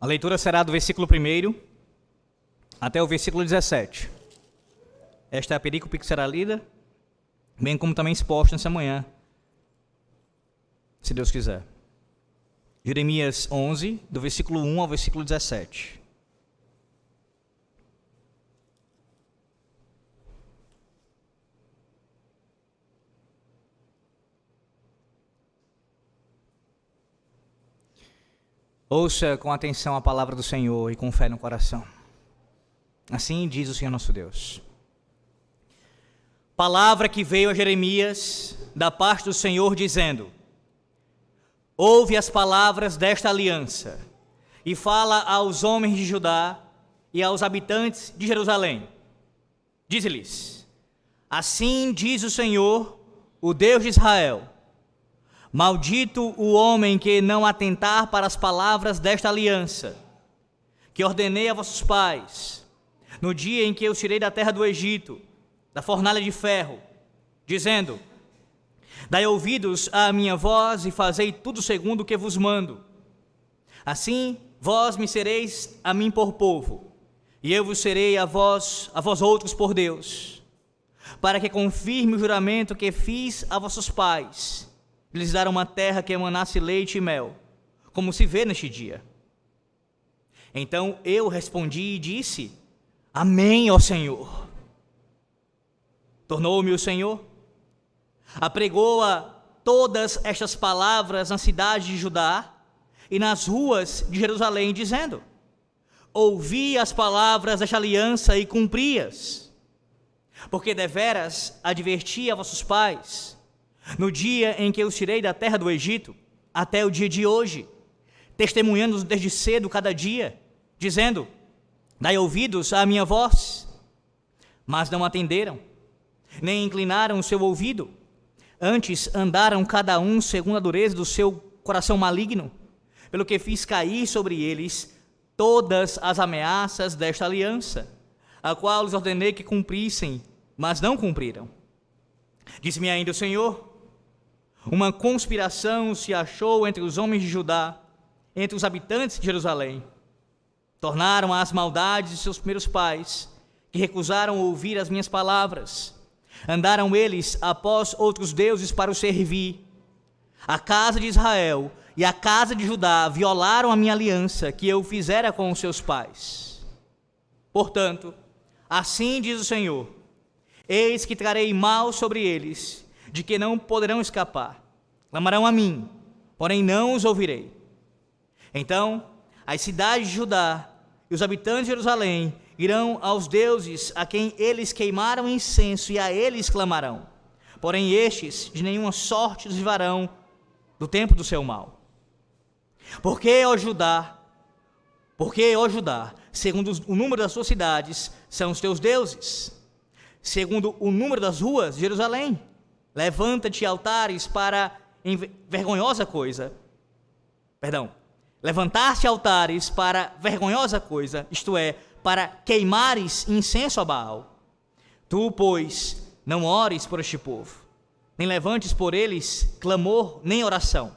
A leitura será do versículo 1 até o versículo 17. Esta é a perícope que será lida, bem como também exposta nessa manhã, se Deus quiser. Jeremias 11, do versículo 1 ao versículo 17. Ouça com atenção a palavra do Senhor e com fé no coração. Assim diz o Senhor nosso Deus. Palavra que veio a Jeremias da parte do Senhor dizendo: ouve as palavras desta aliança e fala aos homens de Judá e aos habitantes de Jerusalém. Dize-lhes: assim diz o Senhor, o Deus de Israel: maldito o homem que não atentar para as palavras desta aliança, que ordenei a vossos pais, no dia em que eu os tirei da terra do Egito, da fornalha de ferro, dizendo: dai ouvidos à minha voz e fazei tudo segundo o que vos mando. Assim vós me sereis a mim por povo, e eu vos serei a vós outros por Deus, para que confirme o juramento que fiz a vossos pais, de lhes dar uma terra que emanasse leite e mel, como se vê neste dia. Então eu respondi e disse: amém, ó Senhor. Tornou-me o Senhor, apregoa todas estas palavras na cidade de Judá e nas ruas de Jerusalém, dizendo: ouvi as palavras desta aliança e cumpri-as, porque deveras adverti a vossos pais, no dia em que eu os tirei da terra do Egito, até o dia de hoje, testemunhando desde cedo cada dia, dizendo: dai ouvidos à minha voz. Mas não atenderam, nem inclinaram o seu ouvido, antes andaram cada um segundo a dureza do seu coração maligno, pelo que fiz cair sobre eles todas as ameaças desta aliança, a qual lhes ordenei que cumprissem, mas não cumpriram. Disse-me ainda o Senhor: uma conspiração se achou entre os homens de Judá, entre os habitantes de Jerusalém. Tornaram as maldades de seus primeiros pais, que recusaram ouvir as minhas palavras. Andaram eles após outros deuses para os servir. A casa de Israel e a casa de Judá violaram a minha aliança que eu fizera com os seus pais. Portanto, assim diz o Senhor: eis que trarei mal sobre eles, de que não poderão escapar. Clamarão a mim, porém não os ouvirei. Então as cidades de Judá e os habitantes de Jerusalém irão aos deuses a quem eles queimaram incenso, e a eles clamarão. Porém estes de nenhuma sorte os livrarão do tempo do seu mal. Porque, ó Judá, segundo o número das suas cidades, são os teus deuses. Segundo o número das ruas de Jerusalém, levanta-te altares para levantar-te altares para vergonhosa coisa, isto é, para queimares incenso a Baal. Tu, pois, não ores por este povo, nem levantes por eles clamor nem oração,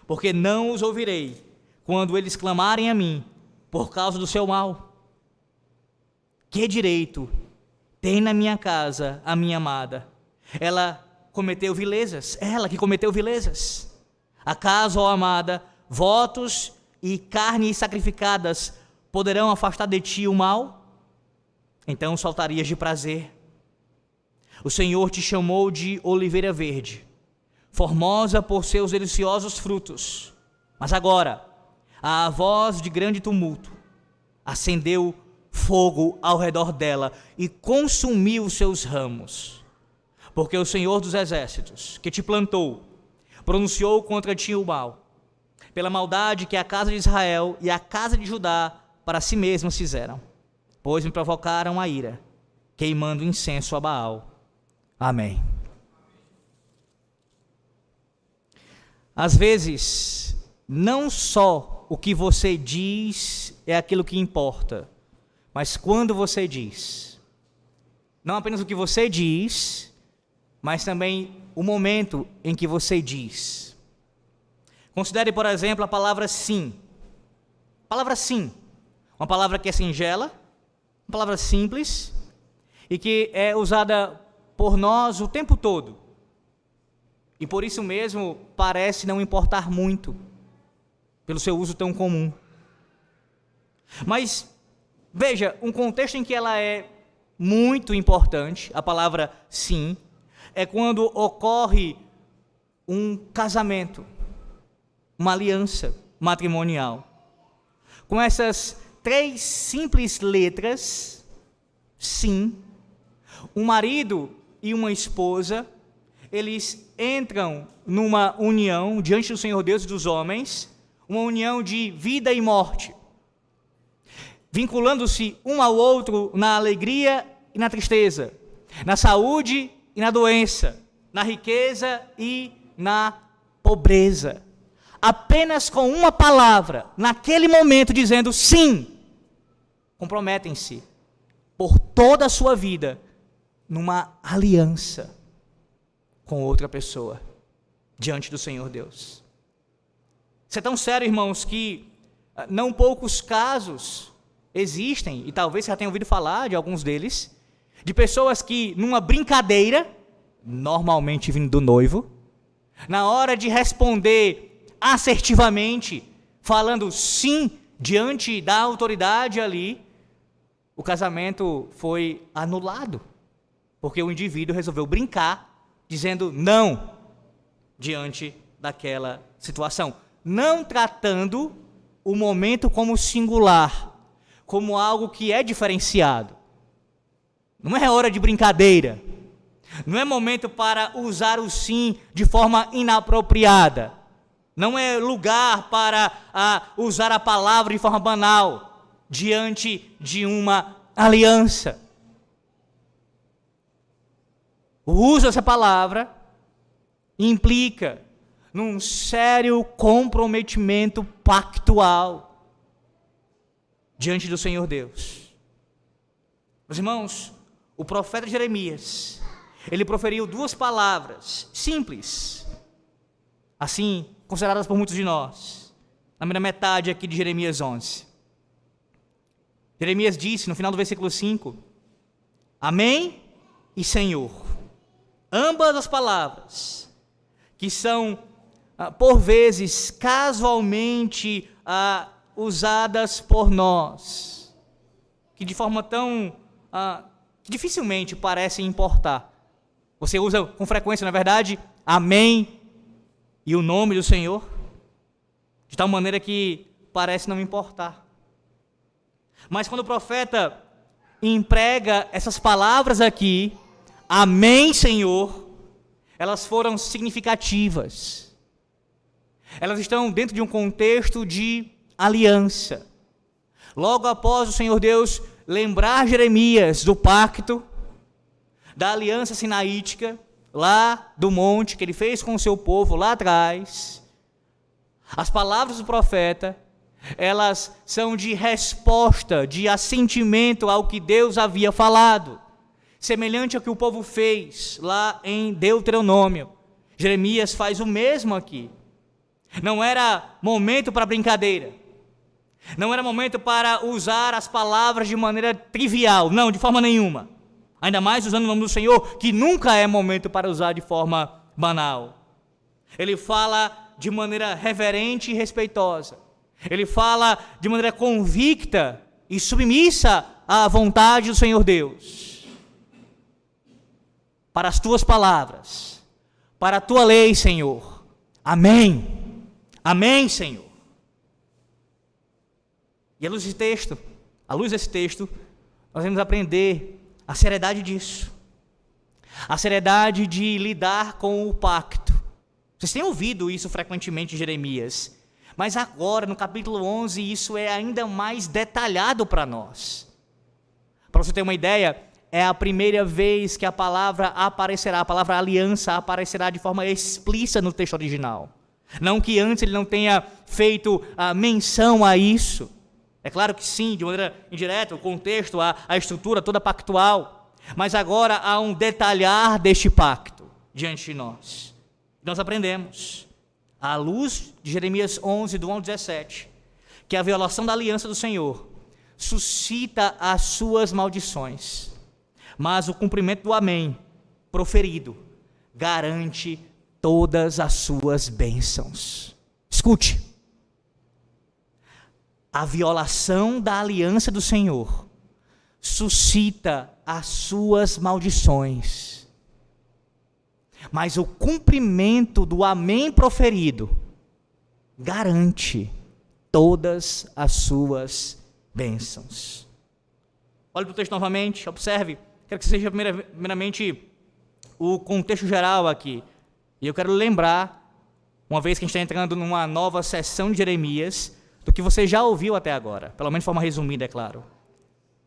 porque não os ouvirei quando eles clamarem a mim por causa do seu mal. Que direito tem na minha casa a minha amada? Ela que cometeu vilezas. Acaso, ó amada, votos e carnes sacrificadas poderão afastar de ti o mal? Então saltarias de prazer. O Senhor te chamou de oliveira verde, formosa por seus deliciosos frutos. Mas agora, a voz de grande tumulto acendeu fogo ao redor dela e consumiu os seus ramos. Porque o Senhor dos exércitos, que te plantou, pronunciou contra ti o mal, pela maldade que a casa de Israel e a casa de Judá para si mesmos fizeram, pois me provocaram a ira, queimando incenso a Baal. Amém. Às vezes, não só o que você diz é aquilo que importa, mas quando você diz. Não apenas o que você diz, mas também o momento em que você diz. Considere, por exemplo, a palavra sim. Palavra sim. Uma palavra que é singela, uma palavra simples e que é usada por nós o tempo todo. E por isso mesmo parece não importar muito, pelo seu uso tão comum. Mas, veja, um contexto em que ela é muito importante, a palavra sim, é quando ocorre um casamento, uma aliança matrimonial. Com essas 3 simples letras, sim, um marido e uma esposa, eles entram numa união diante do Senhor Deus e dos homens, uma união de vida e morte, vinculando-se um ao outro na alegria e na tristeza, na saúde e na doença, na riqueza e na pobreza. Apenas com uma palavra, naquele momento, dizendo sim, comprometem-se por toda a sua vida numa aliança com outra pessoa diante do Senhor Deus. Isso é tão sério, irmãos, que não poucos casos existem, e talvez você já tenha ouvido falar de alguns deles, de pessoas que numa brincadeira, normalmente vindo do noivo, na hora de responder assertivamente, falando sim diante da autoridade ali, o casamento foi anulado, porque o indivíduo resolveu brincar, dizendo não diante daquela situação, não tratando o momento como singular, como algo que é diferenciado. Não é hora de brincadeira, não é momento para usar o sim de forma inapropriada, não é lugar para usar a palavra de forma banal, diante de uma aliança. O uso dessa palavra implica num sério comprometimento pactual diante do Senhor Deus. Meus irmãos, o profeta Jeremias, ele proferiu 2 palavras simples, assim consideradas por muitos de nós, na primeira metade aqui de Jeremias 11. Jeremias disse no final do versículo 5, Amém e Senhor. Ambas as palavras, que são, por vezes, casualmente usadas por nós, que de forma tão, que dificilmente parecem importar. Você usa com frequência, na verdade, Amém e o nome do Senhor, de tal maneira que parece não importar. Mas quando o profeta emprega essas palavras aqui, Amém, Senhor, elas foram significativas. Elas estão dentro de um contexto de aliança. Logo após o Senhor Deus lembrar Jeremias do pacto, da aliança sinaítica, lá do monte que ele fez com o seu povo lá atrás, as palavras do profeta, elas são de resposta, de assentimento ao que Deus havia falado, semelhante ao que o povo fez lá em Deuteronômio. Jeremias faz o mesmo aqui. Não era momento para brincadeira, não era momento para usar as palavras de maneira trivial, não, de forma nenhuma, ainda mais usando o nome do Senhor, que nunca é momento para usar de forma banal. Ele fala de maneira reverente e respeitosa, ele fala de maneira convicta e submissa à vontade do Senhor Deus. Para as tuas palavras, para a tua lei, Senhor. Amém. Amém, Senhor. E à luz desse texto, nós vamos aprender a seriedade disso. A seriedade de lidar com o pacto. Vocês têm ouvido isso frequentemente em Jeremias, mas agora, no capítulo 11, isso é ainda mais detalhado para nós. Para você ter uma ideia, é a primeira vez que a palavra aparecerá, a palavra aliança aparecerá de forma explícita no texto original. Não que antes ele não tenha feito a menção a isso. É claro que sim, de maneira indireta, o contexto, a estrutura toda pactual. Mas agora há um detalhar deste pacto diante de nós. Nós aprendemos, à luz de Jeremias 11, do 1 ao 17, que a violação da aliança do Senhor suscita as suas maldições, mas o cumprimento do amém proferido garante todas as suas bênçãos. Escute, a violação da aliança do Senhor suscita as suas maldições, mas o cumprimento do amém proferido garante todas as suas bênçãos. Olhe para o texto novamente, observe. Quero que seja primeiramente o contexto geral aqui. E eu quero lembrar, uma vez que a gente está entrando numa nova sessão de Jeremias, do que você já ouviu até agora, pelo menos de forma resumida, é claro.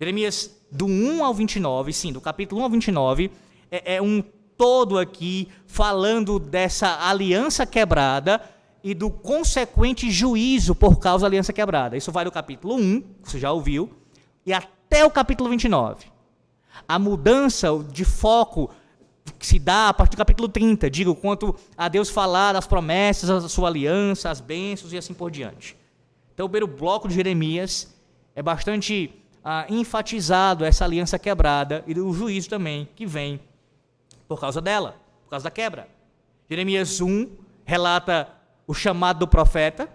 Jeremias do 1 ao 29, sim, do capítulo 1 ao 29, é um todo aqui falando dessa aliança quebrada e do consequente juízo por causa da aliança quebrada. Isso vai do capítulo 1, que você já ouviu, e até o capítulo 29. A mudança de foco que se dá a partir do capítulo 30, digo, quanto a Deus falar das promessas, da sua aliança, as bênçãos e assim por diante. Então, o primeiro bloco de Jeremias é bastante enfatizado essa aliança quebrada e o juízo também que vem por causa dela, por causa da quebra. Jeremias 1 relata o chamado do profeta.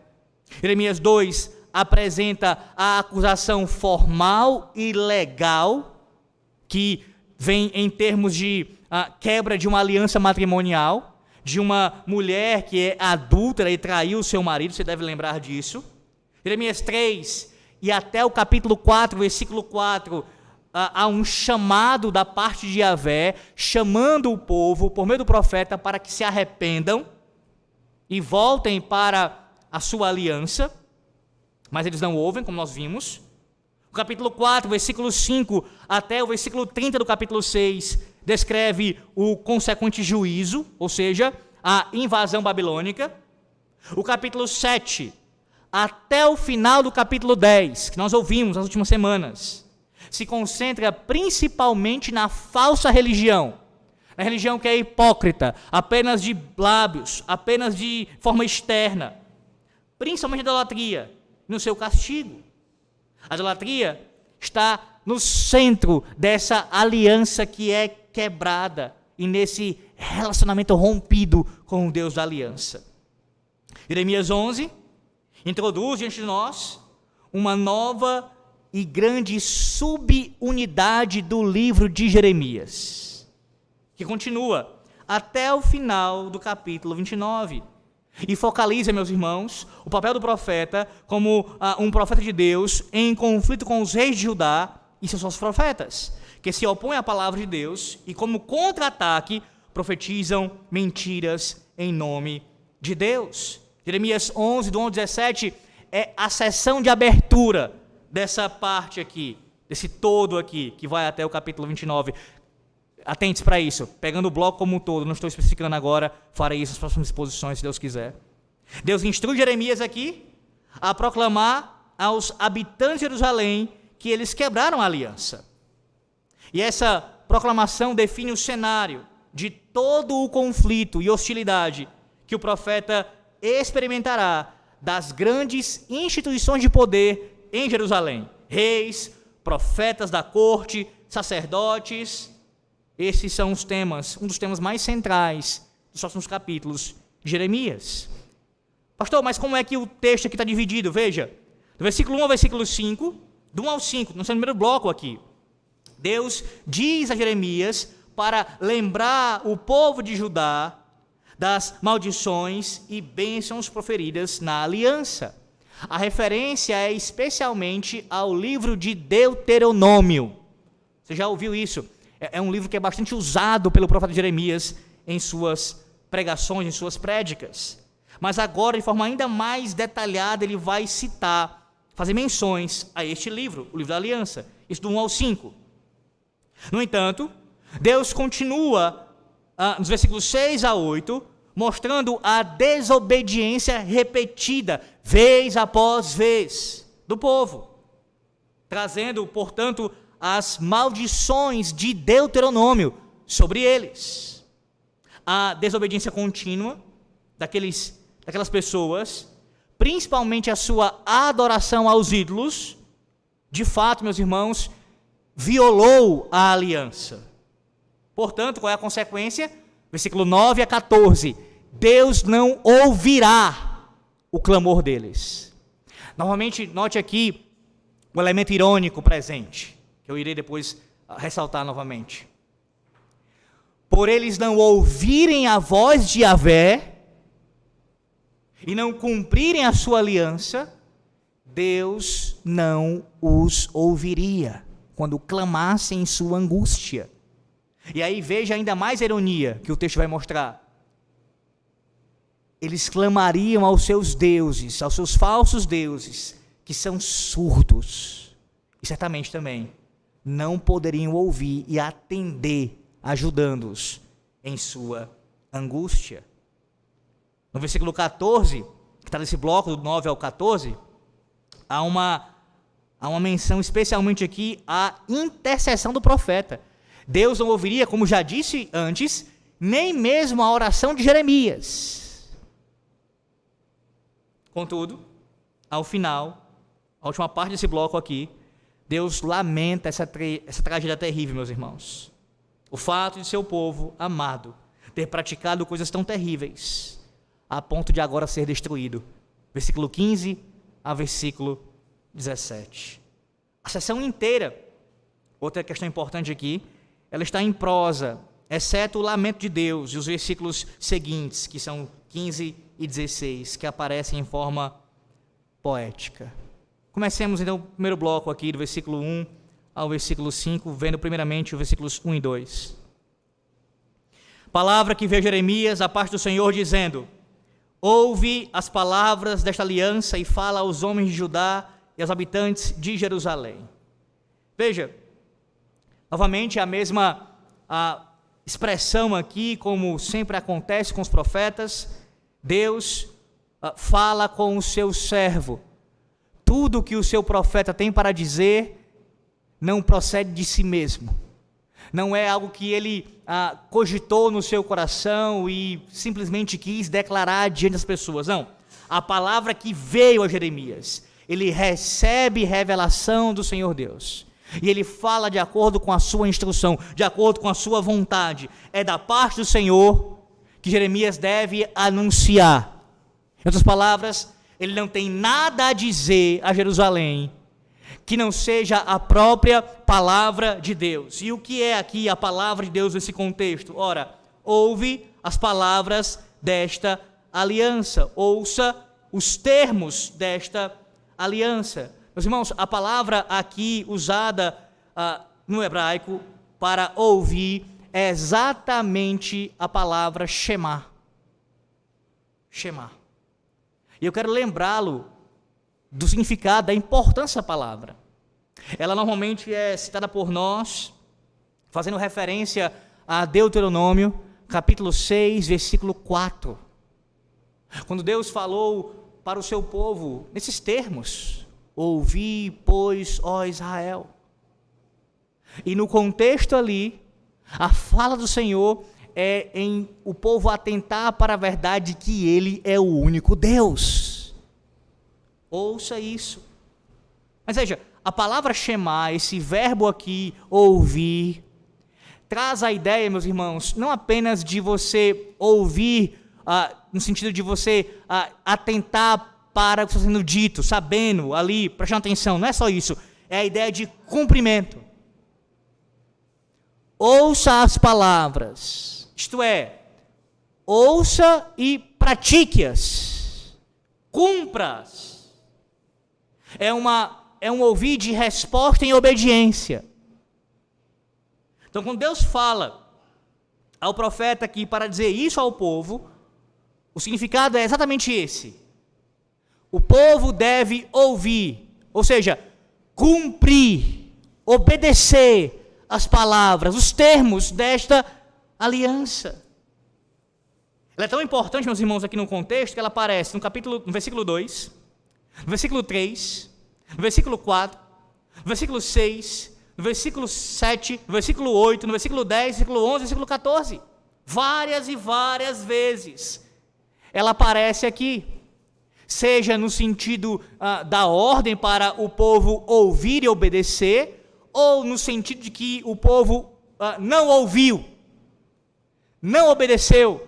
Jeremias 2 apresenta a acusação formal e legal, que vem em termos de quebra de uma aliança matrimonial, de uma mulher que é adúltera e traiu o seu marido, você deve lembrar disso. Jeremias 3 e até o capítulo 4, versículo 4, há um chamado da parte de Yahvé, chamando o povo, por meio do profeta, para que se arrependam e voltem para a sua aliança, mas eles não ouvem, como nós vimos. O capítulo 4, versículo 5 até o versículo 30 do capítulo 6, descreve o consequente juízo, ou seja, a invasão babilônica. O capítulo 7, até o final do capítulo 10, que nós ouvimos nas últimas semanas, se concentra principalmente na falsa religião, na religião que é hipócrita, apenas de lábios, apenas de forma externa, principalmente a idolatria, no seu castigo. A idolatria está no centro dessa aliança que é quebrada e nesse relacionamento rompido com o Deus da aliança. Jeremias 11 introduz diante de nós uma nova e grande subunidade do livro de Jeremias, que continua até o final do capítulo 29, e focaliza, meus irmãos, o papel do profeta como um profeta de Deus em conflito com os reis de Judá e seus falsos profetas, que se opõem à palavra de Deus e, como contra-ataque, profetizam mentiras em nome de Deus. Jeremias 11, do 11 ao 17, é a sessão de abertura dessa parte aqui, desse todo aqui, que vai até o capítulo 29. Atente para isso, pegando o bloco como um todo, não estou especificando agora, farei isso nas próximas exposições, se Deus quiser. Deus instrui Jeremias aqui a proclamar aos habitantes de Jerusalém que eles quebraram a aliança. E essa proclamação define o cenário de todo o conflito e hostilidade que o profeta experimentará das grandes instituições de poder em Jerusalém. Reis, profetas da corte, sacerdotes. Esses são os temas, um dos temas mais centrais dos próximos capítulos de Jeremias. Pastor, mas como é que o texto aqui está dividido? Veja, do versículo 1 ao versículo 5, do 1 ao 5, nós temos o primeiro bloco aqui. Deus diz a Jeremias para lembrar o povo de Judá das maldições e bênçãos proferidas na aliança. A referência é especialmente ao livro de Deuteronômio. Você já ouviu isso? É um livro que é bastante usado pelo profeta Jeremias em suas pregações, em suas prédicas. Mas agora, de forma ainda mais detalhada, ele vai citar, fazer menções a este livro, o livro da aliança, isso do 1 ao 5. No entanto, Deus continua, nos versículos 6 a 8, mostrando a desobediência repetida, vez após vez, do povo, trazendo, portanto, as maldições de Deuteronômio sobre eles. A desobediência contínua daquelas pessoas principalmente a sua adoração aos ídolos, de fato, meus irmãos, violou a aliança. Portanto, qual é a consequência? Versículo 9 a 14. Deus não ouvirá o clamor deles. Novamente, note aqui o elemento irônico presente, que eu irei depois ressaltar novamente. Por eles não ouvirem a voz de Yahvé e não cumprirem a sua aliança, Deus não os ouviria quando clamassem em sua angústia. E aí veja ainda mais a ironia que o texto vai mostrar. Eles clamariam aos seus deuses, aos seus falsos deuses, que são surdos. E certamente também não poderiam ouvir e atender, ajudando-os em sua angústia. No versículo 14, que está nesse bloco do 9 ao 14, há uma menção especialmente aqui à intercessão do profeta. Deus não ouviria, como já disse antes, nem mesmo a oração de Jeremias. Contudo, ao final, a última parte desse bloco aqui, Deus lamenta essa tragédia terrível, meus irmãos. O fato de seu povo amado ter praticado coisas tão terríveis, a ponto de agora ser destruído. Versículo 15 a versículo 17. A sessão inteira, outra questão importante aqui, ela está em prosa, exceto o lamento de Deus e os versículos seguintes, que são 15 e 16, que aparecem em forma poética. Comecemos então o primeiro bloco aqui, do versículo 1 ao versículo 5, vendo primeiramente os versículos 1 e 2. Palavra que veio Jeremias, a parte do Senhor, dizendo: ouve as palavras desta aliança e fala aos homens de Judá e aos habitantes de Jerusalém. Veja, novamente a mesma expressão aqui, como sempre acontece com os profetas. Deus fala com o seu servo. Tudo que o seu profeta tem para dizer não procede de si mesmo. Não é algo que ele cogitou no seu coração e simplesmente quis declarar diante das pessoas. Não. A palavra que veio a Jeremias, ele recebe revelação do Senhor Deus. E ele fala de acordo com a sua instrução, de acordo com a sua vontade. É da parte do Senhor que Jeremias deve anunciar. Em outras palavras, ele não tem nada a dizer a Jerusalém que não seja a própria palavra de Deus. E o que é aqui a palavra de Deus nesse contexto? Ora, ouve as palavras desta aliança, ouça os termos desta aliança. Meus irmãos, a palavra aqui usada no hebraico para ouvir é exatamente a palavra Shema. Shema. E eu quero lembrá-lo do significado, da importância da palavra. Ela normalmente é citada por nós, fazendo referência a Deuteronômio, capítulo 6, versículo 4. Quando Deus falou para o seu povo, nesses termos: ouvi, pois, ó Israel. E no contexto ali, a fala do Senhor é em o povo atentar para a verdade que Ele é o único Deus. Ouça isso. Mas veja, a palavra Shema, esse verbo aqui, ouvir, traz a ideia, meus irmãos, não apenas de você ouvir, no sentido de você atentar para o que está sendo dito, sabendo ali, prestando atenção, não é só isso, é a ideia de cumprimento. Ouça as palavras, isto é, ouça e pratique-as, cumpra-as. É um ouvir de resposta em obediência. Então, quando Deus fala ao profeta aqui para dizer isso ao povo, o significado é exatamente esse. O povo deve ouvir, ou seja, cumprir, obedecer as palavras, os termos desta aliança. Ela é tão importante, meus irmãos, aqui no contexto, que ela aparece no versículo 2, no versículo 3, no versículo 4, no versículo 6, no versículo 7, no versículo 8, no versículo 10, no versículo 11, no versículo 14. Várias e várias vezes ela aparece aqui. seja no sentido da ordem para o povo ouvir e obedecer, ou no sentido de que o povo não ouviu, não obedeceu,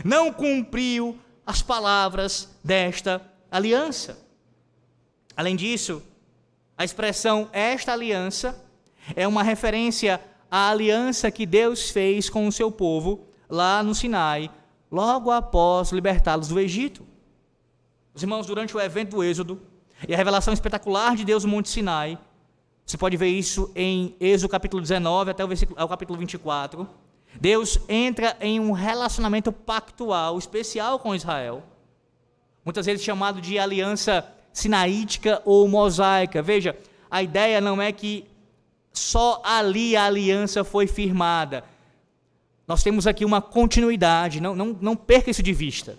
não cumpriu as palavras desta aliança. Além disso, a expressão esta aliança é uma referência à aliança que Deus fez com o seu povo lá no Sinai, logo após libertá-los do Egito. Os irmãos, durante o evento do Êxodo e a revelação espetacular de Deus no Monte Sinai, você pode ver isso em Êxodo capítulo 19 até o capítulo 24, Deus entra em um relacionamento pactual especial com Israel, muitas vezes chamado de aliança sinaítica ou mosaica. Veja, a ideia não é que só ali a aliança foi firmada. Nós temos aqui uma continuidade, não perca isso de vista.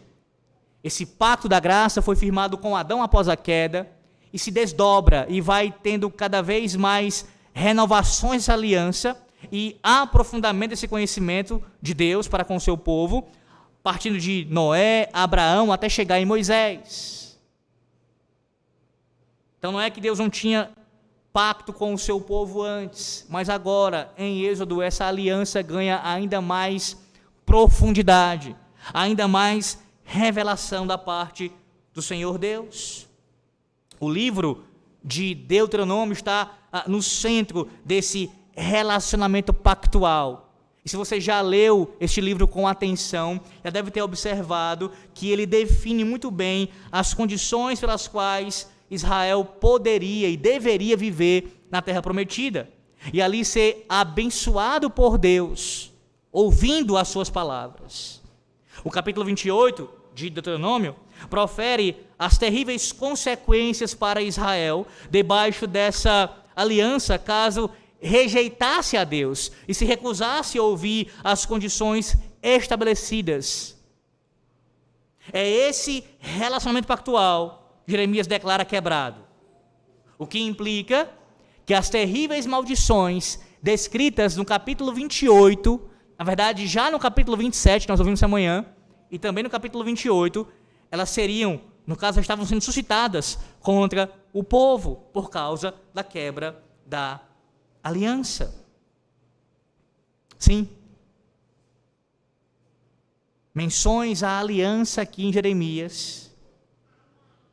Esse pacto da graça foi firmado com Adão após a queda e se desdobra e vai tendo cada vez mais renovações dessa aliança e aprofundamento desse conhecimento de Deus para com o seu povo, partindo de Noé, Abraão, até chegar em Moisés. Então não é que Deus não tinha pacto com o seu povo antes, mas agora, em Êxodo, essa aliança ganha ainda mais profundidade, ainda mais revelação da parte do Senhor Deus. O livro de Deuteronômio está no centro desse relacionamento pactual. E se você já leu este livro com atenção, já deve ter observado que ele define muito bem as condições pelas quais Israel poderia e deveria viver na terra prometida, e ali ser abençoado por Deus, ouvindo as suas palavras. O capítulo 28 de Deuteronômio profere as terríveis consequências para Israel debaixo dessa aliança, caso rejeitasse a Deus e se recusasse a ouvir as condições estabelecidas. É esse relacionamento pactual Jeremias declara quebrado, o que implica que as terríveis maldições descritas no capítulo 28, na verdade já no capítulo 27, que nós ouvimos amanhã, e também no capítulo 28, elas seriam, no caso, estavam sendo suscitadas contra o povo, por causa da quebra da aliança. Sim. Menções à aliança aqui em Jeremias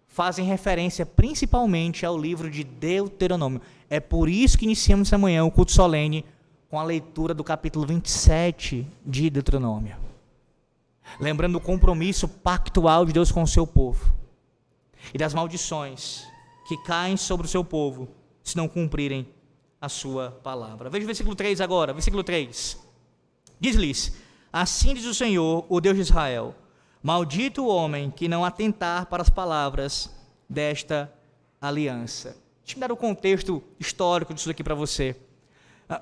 fazem referência principalmente ao livro de Deuteronômio. É por isso que iniciamos essa manhã o culto solene com a leitura do capítulo 27 de Deuteronômio. Lembrando o compromisso pactual de Deus com o seu povo e das maldições que caem sobre o seu povo se não cumprirem a sua palavra. Veja o versículo 3 agora, versículo 3. Diz-lhes: assim diz o Senhor, o Deus de Israel: maldito o homem que não atentar para as palavras desta aliança. Deixa eu dar o contexto histórico disso aqui para você.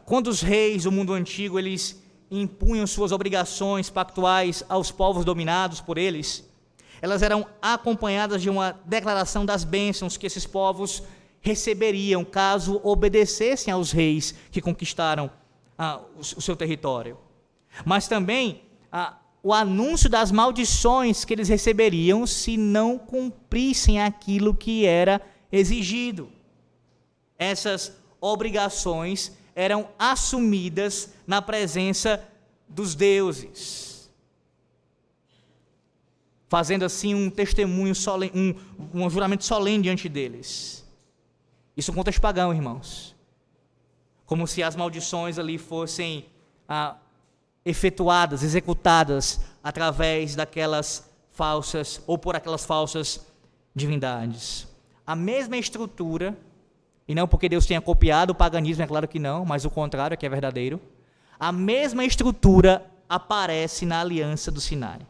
Quando os reis do mundo antigo, eles impunham suas obrigações pactuais aos povos dominados por eles, elas eram acompanhadas de uma declaração das bênçãos que esses povos receberiam caso obedecessem aos reis que conquistaram o seu território. Mas também o anúncio das maldições que eles receberiam se não cumprissem aquilo que era exigido. Essas obrigações eram assumidas na presença dos deuses, fazendo assim um testemunho solene, um juramento solene diante deles. Isso é um contexto pagão, irmãos. Como se as maldições ali fossem efetuadas, executadas através daquelas falsas, ou por aquelas falsas divindades. A mesma estrutura, e não porque Deus tenha copiado o paganismo, é claro que não, mas o contrário é que é verdadeiro. A mesma estrutura aparece na aliança do Sinai.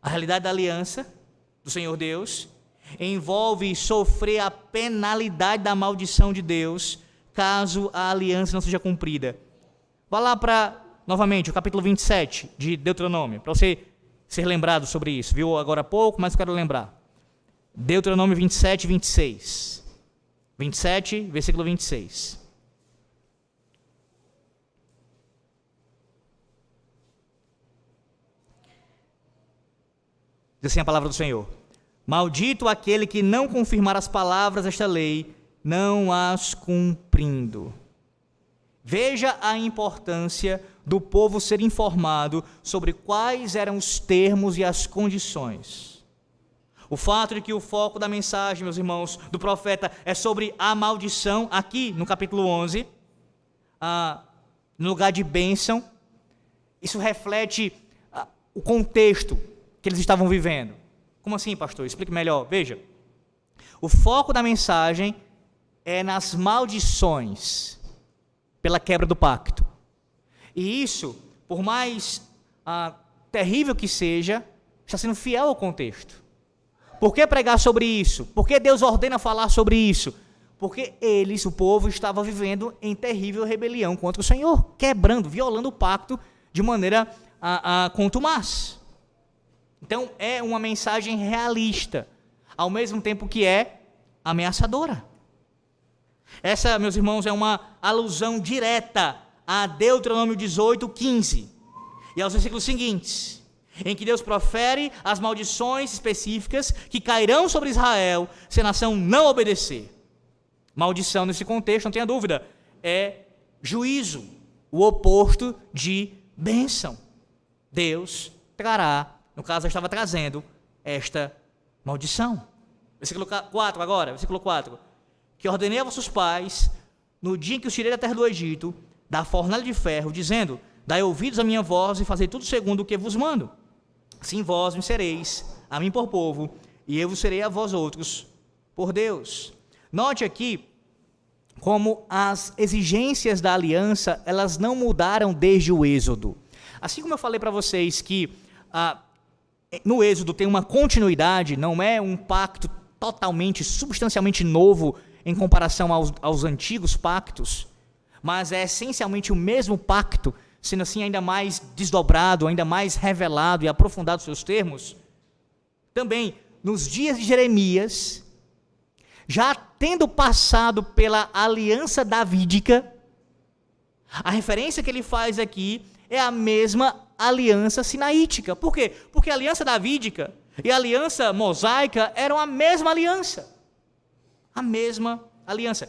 A realidade da aliança do Senhor Deus envolve sofrer a penalidade da maldição de Deus, caso a aliança não seja cumprida. Vá lá para, novamente, o capítulo 27 de Deuteronômio, para você ser lembrado sobre isso. Viu agora há pouco, mas eu quero lembrar. Deuteronômio 27, 26. 27, versículo 26. Diz assim a palavra do Senhor: Maldito aquele que não confirmar as palavras desta lei, não as cumprindo. Veja a importância do povo ser informado sobre quais eram os termos e as condições. O fato de que o foco da mensagem, meus irmãos, do profeta é sobre a maldição, aqui no capítulo 11, no lugar de bênção, isso reflete o contexto que eles estavam vivendo. Como assim, pastor? Explique melhor. Veja, o foco da mensagem é nas maldições pela quebra do pacto. E isso, por mais terrível que seja, está sendo fiel ao contexto. Por que pregar sobre isso? Por que Deus ordena falar sobre isso? Porque eles, o povo, estava vivendo em terrível rebelião contra o Senhor, quebrando, violando o pacto de maneira contumaz. Então, é uma mensagem realista, ao mesmo tempo que é ameaçadora. Essa, meus irmãos, é uma alusão direta a Deuteronômio 18, 15, e aos versículos seguintes, em que Deus profere as maldições específicas que cairão sobre Israel se a nação não obedecer. Maldição, nesse contexto, não tenha dúvida, é juízo, o oposto de bênção. Deus trará, no caso, eu estava trazendo esta maldição. Versículo 4 agora, versículo 4. Que ordenei a vossos pais, no dia em que os tirei da terra do Egito, da fornalha de ferro, dizendo, dai ouvidos à minha voz e fazei tudo segundo o que vos mando. Assim vós me sereis, a mim por povo, e eu vos serei a vós outros por Deus. Note aqui como as exigências da aliança, elas não mudaram desde o Êxodo. Assim como eu falei para vocês que no Êxodo tem uma continuidade, não é um pacto totalmente, substancialmente novo em comparação aos antigos pactos, mas é essencialmente o mesmo pacto, sendo assim ainda mais desdobrado, ainda mais revelado e aprofundado seus termos. Também, nos dias de Jeremias, já tendo passado pela aliança davídica, a referência que ele faz aqui é a mesma aliança sinaítica. Por quê? Porque a aliança davídica e a aliança mosaica eram a mesma aliança. A mesma aliança,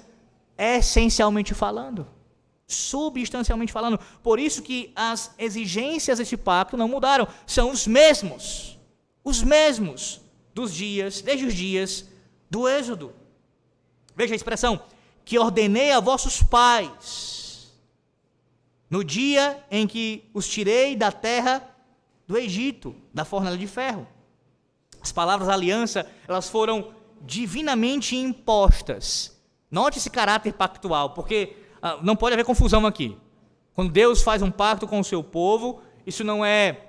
essencialmente falando, substancialmente falando. Por isso que as exigências deste pacto não mudaram, são os mesmos desde os dias do Êxodo. Veja a expressão, que ordenei a vossos pais, no dia em que os tirei da terra do Egito, da fornalha de ferro. As palavras aliança, elas foram divinamente impostas. Note esse caráter pactual, porque não pode haver confusão aqui. Quando Deus faz um pacto com o seu povo, isso não é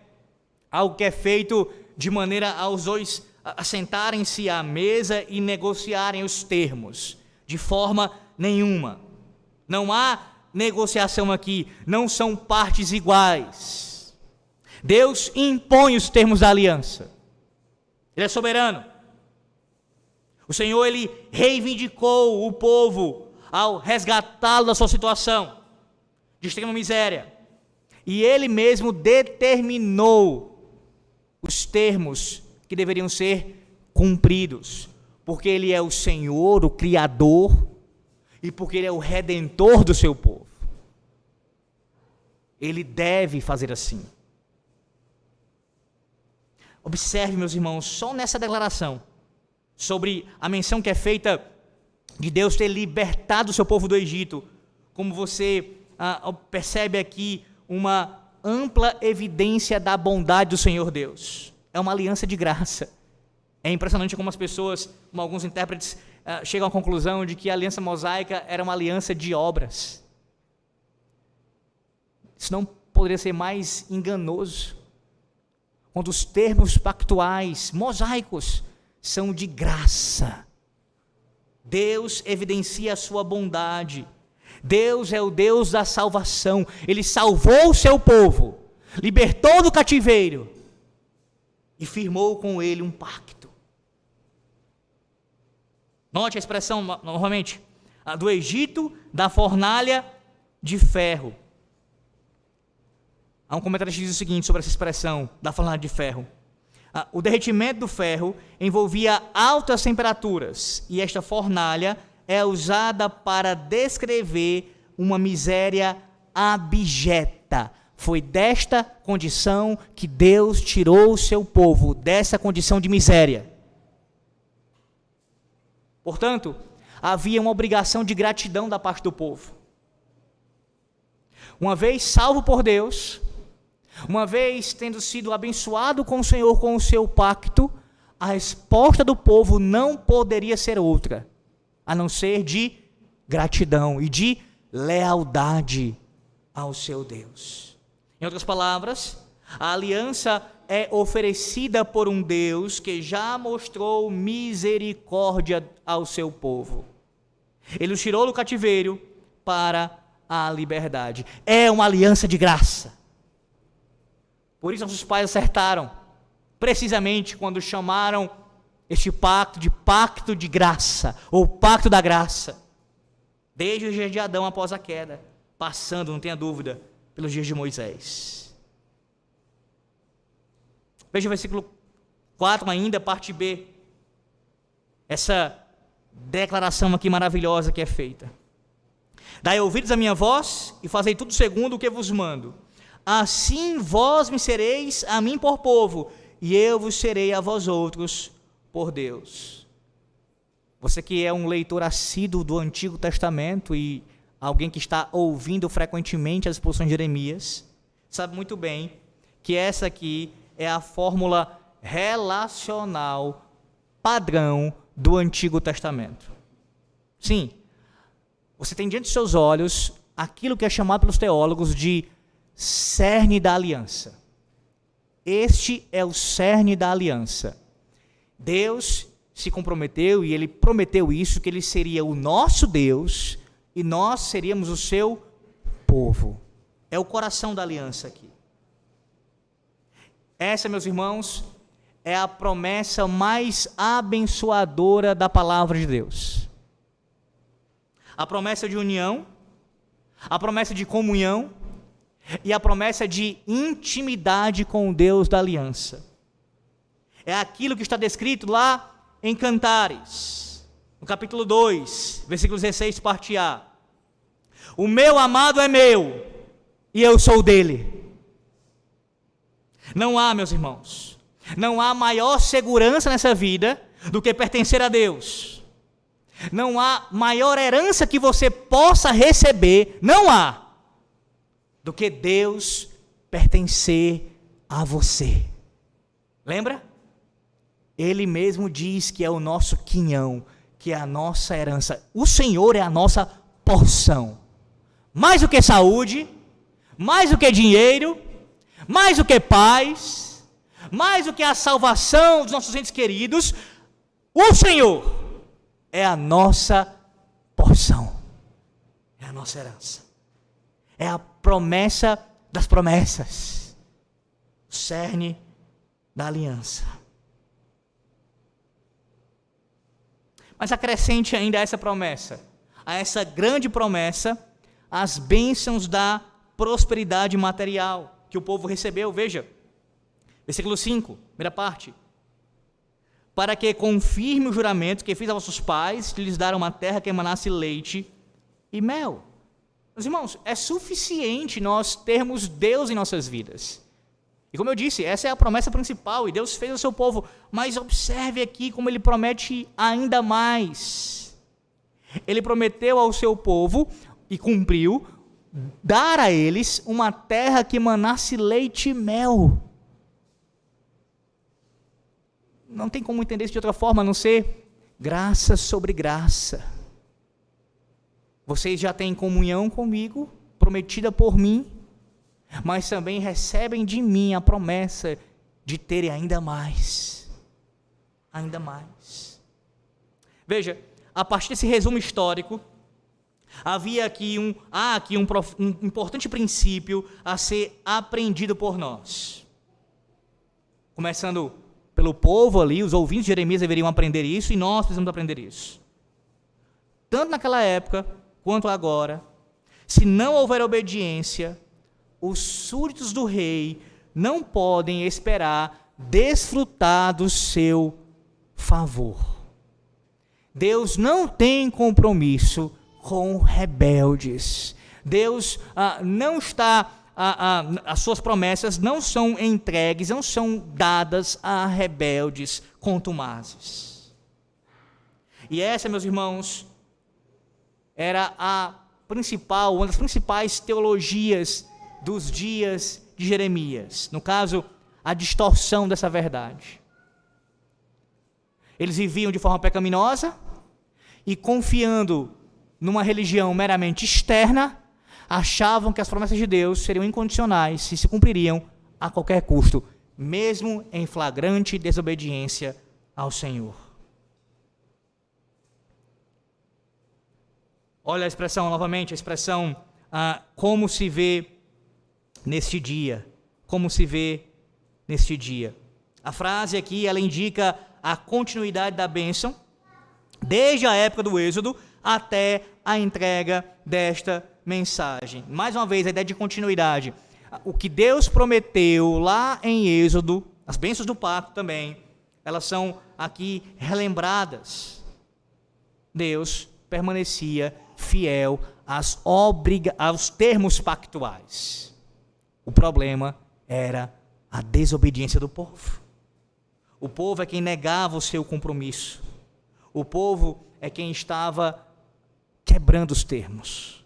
algo que é feito de maneira aos dois assentarem-se à mesa e negociarem os termos, de forma nenhuma. Não há negociação aqui, não são partes iguais. Deus impõe os termos da aliança. Ele é soberano. O Senhor, ele reivindicou o povo ao resgatá-lo da sua situação de extrema miséria. E ele mesmo determinou os termos que deveriam ser cumpridos, porque ele é o Senhor, o Criador, e porque ele é o Redentor do seu povo. Ele deve fazer assim. Observe, meus irmãos, só nessa declaração, sobre a menção que é feita de Deus ter libertado o seu povo do Egito, como você percebe aqui uma ampla evidência da bondade do Senhor Deus. É uma aliança de graça. É impressionante como as pessoas, como alguns intérpretes, chegam à conclusão de que a aliança mosaica era uma aliança de obras. Isso não poderia ser mais enganoso. Quando os termos pactuais mosaicos são de graça. Deus evidencia a sua bondade. Deus é o Deus da salvação. Ele salvou o seu povo, libertou do cativeiro e firmou com ele um pacto. Note a expressão novamente, do Egito, da fornalha de ferro. Há um comentário que diz o seguinte sobre essa expressão da fornalha de ferro. O derretimento do ferro envolvia altas temperaturas, e esta fornalha é usada para descrever uma miséria abjeta. Foi desta condição que Deus tirou o seu povo, dessa condição de miséria. Portanto, havia uma obrigação de gratidão da parte do povo. Uma vez salvo por Deus, uma vez tendo sido abençoado com o Senhor, com o seu pacto, a resposta do povo não poderia ser outra, a não ser de gratidão e de lealdade ao seu Deus. Em outras palavras, a aliança é oferecida por um Deus que já mostrou misericórdia ao seu povo. Ele os tirou do cativeiro para a liberdade. É uma aliança de graça. Por isso nossos pais acertaram, precisamente quando chamaram este pacto de graça, ou pacto da graça, desde os dias de Adão após a queda, passando, não tenha dúvida, pelos dias de Moisés. Veja o versículo 4 ainda, parte B. Essa declaração aqui maravilhosa que é feita. Dai ouvidos à minha voz e fazei tudo segundo o que vos mando. Assim vós me sereis a mim por povo, e eu vos serei a vós outros por Deus. Você que é um leitor assíduo do Antigo Testamento e alguém que está ouvindo frequentemente as exposições de Jeremias, sabe muito bem que essa aqui é a fórmula relacional padrão do Antigo Testamento. Sim, você tem diante de seus olhos aquilo que é chamado pelos teólogos de cerne da aliança. Este é o cerne da aliança. Deus se comprometeu e Ele prometeu isso, que Ele seria o nosso Deus e nós seríamos o seu povo. É o coração da aliança aqui. Essa, meus irmãos, é a promessa mais abençoadora da palavra de Deus. A promessa de união, a promessa de comunhão e a promessa de intimidade com o Deus da aliança. É aquilo que está descrito lá em Cantares, no capítulo 2, versículo 16, parte A. O meu amado é meu, e eu sou dele. Não há, meus irmãos, não há maior segurança nessa vida do que pertencer a Deus. Não há maior herança que você possa receber, não há, do que Deus pertencer a você. Lembra? Ele mesmo diz que é o nosso quinhão, que é a nossa herança. O Senhor é a nossa porção. Mais do que saúde, mais do que dinheiro, mais do que paz, mais do que a salvação dos nossos entes queridos, o Senhor é a nossa porção. É a nossa herança. É a promessa das promessas. O cerne da aliança. Mas acrescente ainda a essa promessa, a essa grande promessa, as bênçãos da prosperidade material que o povo recebeu. Veja, versículo 5, primeira parte. Para que confirme o juramento que fiz a vossos pais, de lhes dar uma terra que emanasse leite e mel. Meus irmãos, é suficiente nós termos Deus em nossas vidas. E como eu disse, essa é a promessa principal, e Deus fez ao seu povo. Mas observe aqui como Ele promete ainda mais. Ele prometeu ao seu povo, e cumpriu, dar a eles uma terra que emanasse leite e mel. Não tem como entender isso de outra forma, a não ser graça sobre graça. Vocês já têm comunhão comigo, prometida por mim, mas também recebem de mim a promessa de terem ainda mais. Ainda mais. Veja, a partir desse resumo histórico, havia aqui um importante princípio a ser aprendido por nós. Começando pelo povo ali, os ouvintes de Jeremias deveriam aprender isso, e nós precisamos aprender isso. Tanto naquela época, quanto agora, se não houver obediência, os súditos do rei não podem esperar desfrutar do seu favor. Deus não tem compromisso com rebeldes. Deus não está, as suas promessas não são entregues, não são dadas a rebeldes contumazes. E essa, meus irmãos, era uma das principais teologias dos dias de Jeremias. No caso, a distorção dessa verdade. Eles viviam de forma pecaminosa e, confiando numa religião meramente externa, achavam que as promessas de Deus seriam incondicionais e se cumpririam a qualquer custo, mesmo em flagrante desobediência ao Senhor. Olha a expressão novamente, a expressão como se vê neste dia. Como se vê neste dia. A frase aqui, ela indica a continuidade da bênção, desde a época do Êxodo até a entrega desta mensagem. Mais uma vez, a ideia de continuidade. O que Deus prometeu lá em Êxodo, as bênçãos do pacto também, elas são aqui relembradas. Deus permanecia fiel aos termos pactuais. O problema era a desobediência do povo. O povo é quem negava o seu compromisso. O povo é quem estava quebrando os termos.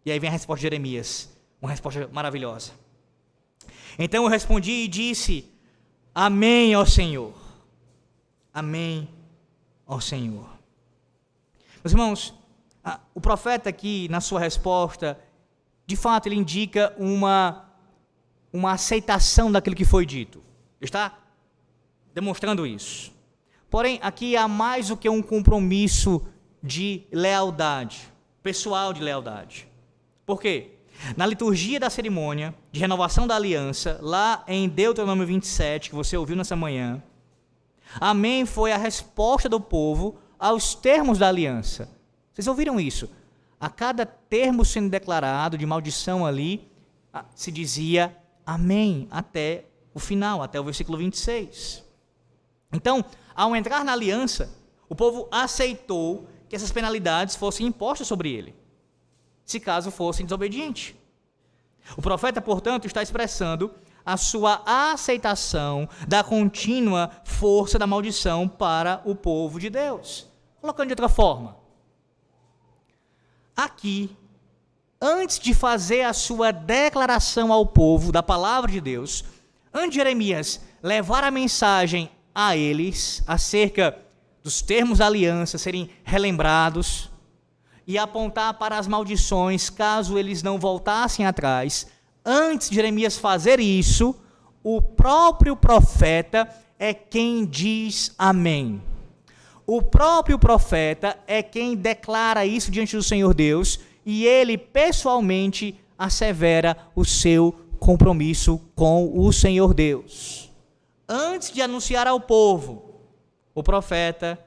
E aí vem a resposta de Jeremias, uma resposta maravilhosa. Então eu respondi e disse: Amém, ó Senhor. Amém, ó Senhor. Meus irmãos, o profeta aqui, na sua resposta, de fato ele indica uma aceitação daquilo que foi dito. Está demonstrando isso. Porém, aqui há mais do que um compromisso de lealdade, pessoal de lealdade. Por quê? Na liturgia da cerimônia de renovação da aliança, lá em Deuteronômio 27, que você ouviu nessa manhã, amém foi a resposta do povo aos termos da aliança. Vocês ouviram isso? A cada termo sendo declarado de maldição ali, se dizia amém até o final, até o versículo 26. Então, ao entrar na aliança, o povo aceitou que essas penalidades fossem impostas sobre ele, se caso fosse desobediente. O profeta, portanto, está expressando a sua aceitação da contínua força da maldição para o povo de Deus. Colocando de outra forma, aqui, antes de fazer a sua declaração ao povo da palavra de Deus, antes de Jeremias levar a mensagem a eles acerca dos termos da aliança serem relembrados e apontar para as maldições caso eles não voltassem atrás, antes de Jeremias fazer isso, o próprio profeta é quem diz amém. O próprio profeta é quem declara isso diante do Senhor Deus e ele pessoalmente assevera o seu compromisso com o Senhor Deus. Antes de anunciar ao povo, o profeta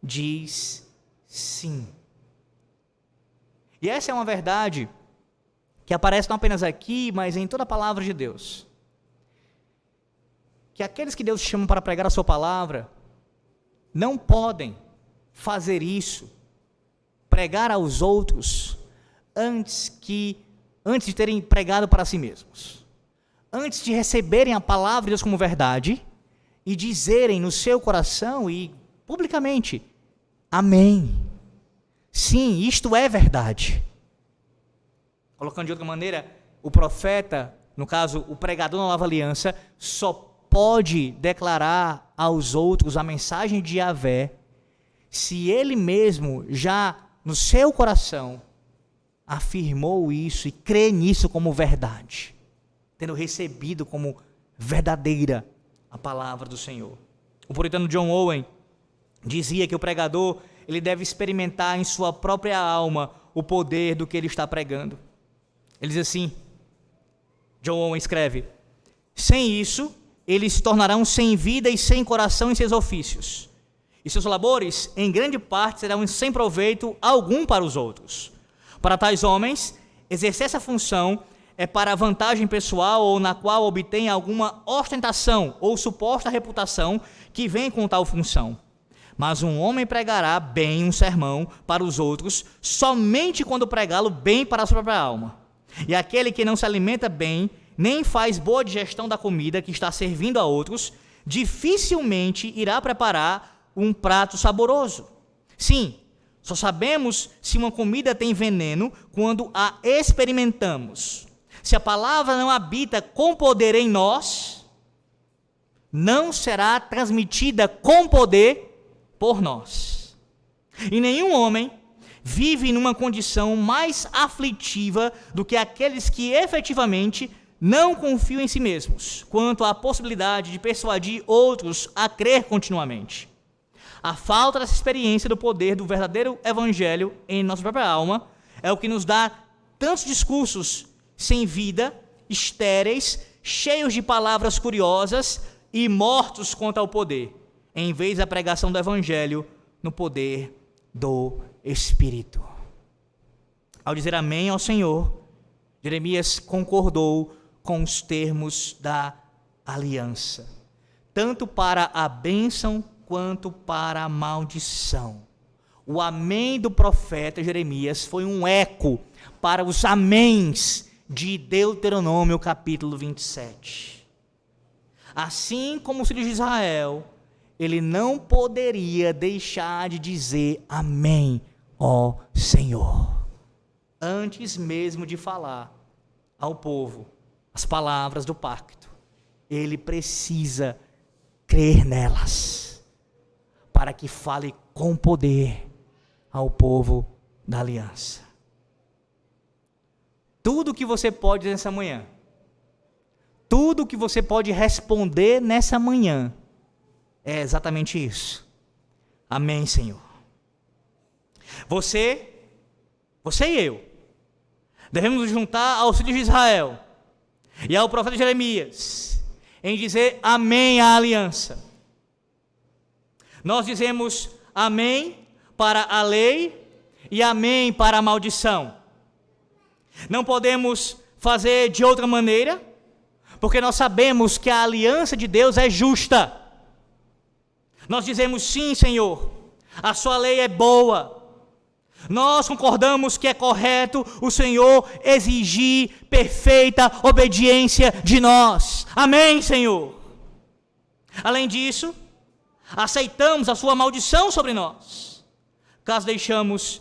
diz sim. E essa é uma verdade que aparece não apenas aqui, mas em toda a palavra de Deus. Que aqueles que Deus chama para pregar a sua palavra não podem fazer isso, pregar aos outros, antes de terem pregado para si mesmos. Antes de receberem a palavra de Deus como verdade e dizerem no seu coração e publicamente, amém. Sim, isto é verdade. Colocando de outra maneira, o profeta, no caso, o pregador na nova aliança, só pode declarar aos outros a mensagem de Yahvé se ele mesmo já no seu coração afirmou isso e crê nisso como verdade, tendo recebido como verdadeira a palavra do Senhor. O puritano John Owen dizia que o pregador ele deve experimentar em sua própria alma o poder do que ele está pregando. Ele diz assim, John Owen escreve: sem isso, eles se tornarão sem vida e sem coração em seus ofícios, e seus labores, em grande parte, serão sem proveito algum para os outros. Para tais homens, exercer essa função é para vantagem pessoal ou na qual obtém alguma ostentação ou suposta reputação que vem com tal função. Mas um homem pregará bem um sermão para os outros somente quando pregá-lo bem para a sua própria alma. E aquele que não se alimenta bem, nem faz boa digestão da comida que está servindo a outros, dificilmente irá preparar um prato saboroso. Sim, só sabemos se uma comida tem veneno quando a experimentamos. Se a palavra não habita com poder em nós, não será transmitida com poder por nós. E nenhum homem vive numa condição mais aflitiva do que aqueles que efetivamente não confiam em si mesmos, quanto à possibilidade de persuadir outros a crer continuamente. A falta dessa experiência do poder do verdadeiro evangelho em nossa própria alma é o que nos dá tantos discursos sem vida, estéreis, cheios de palavras curiosas e mortos quanto ao poder, em vez da pregação do evangelho no poder do Espírito. Ao dizer amém ao Senhor, Jeremias concordou com os termos da aliança, tanto para a bênção quanto para a maldição. O amém do profeta Jeremias foi um eco para os améns de Deuteronômio capítulo 27. Assim como os filhos de Israel, ele não poderia deixar de dizer amém, ó Senhor, antes mesmo de falar ao povo as palavras do pacto. Ele precisa crer nelas, para que fale com poder ao povo da aliança. Tudo que você pode dizer nessa manhã, tudo que você pode responder nessa manhã, é exatamente isso. Amém, Senhor. Você e eu, devemos nos juntar aos filhos de Israel e ao profeta Jeremias em dizer amém à aliança. Nós dizemos amém para a lei e amém para a maldição. Não podemos fazer de outra maneira, porque nós sabemos que a aliança de Deus é justa. Nós dizemos sim, Senhor, a sua lei é boa. Nós concordamos que é correto o Senhor exigir perfeita obediência de nós. Amém, Senhor. Além disso, aceitamos a sua maldição sobre nós, caso deixemos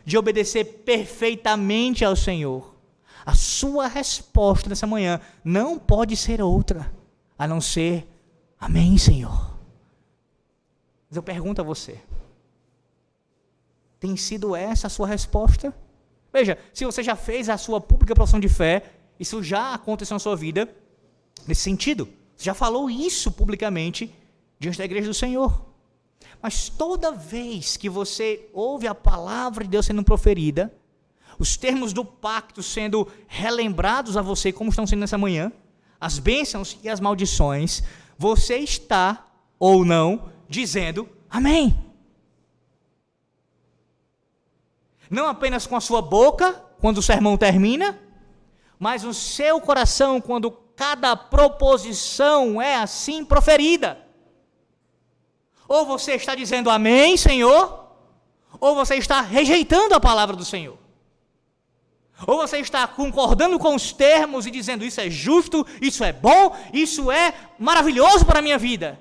de obedecer perfeitamente ao Senhor. A sua resposta nessa manhã não pode ser outra, a não ser amém, Senhor. Mas eu pergunto a você, tem sido essa a sua resposta? Veja, se você já fez a sua pública profissão de fé, isso já aconteceu na sua vida, nesse sentido, você já falou isso publicamente diante da igreja do Senhor. Mas toda vez que você ouve a palavra de Deus sendo proferida, os termos do pacto sendo relembrados a você, como estão sendo nessa manhã, as bênçãos e as maldições, você está, ou não, dizendo amém. Não apenas com a sua boca, quando o sermão termina, mas no seu coração, quando cada proposição é assim proferida. Ou você está dizendo amém, Senhor, ou você está rejeitando a palavra do Senhor. Ou você está concordando com os termos e dizendo isso é justo, isso é bom, isso é maravilhoso para a minha vida.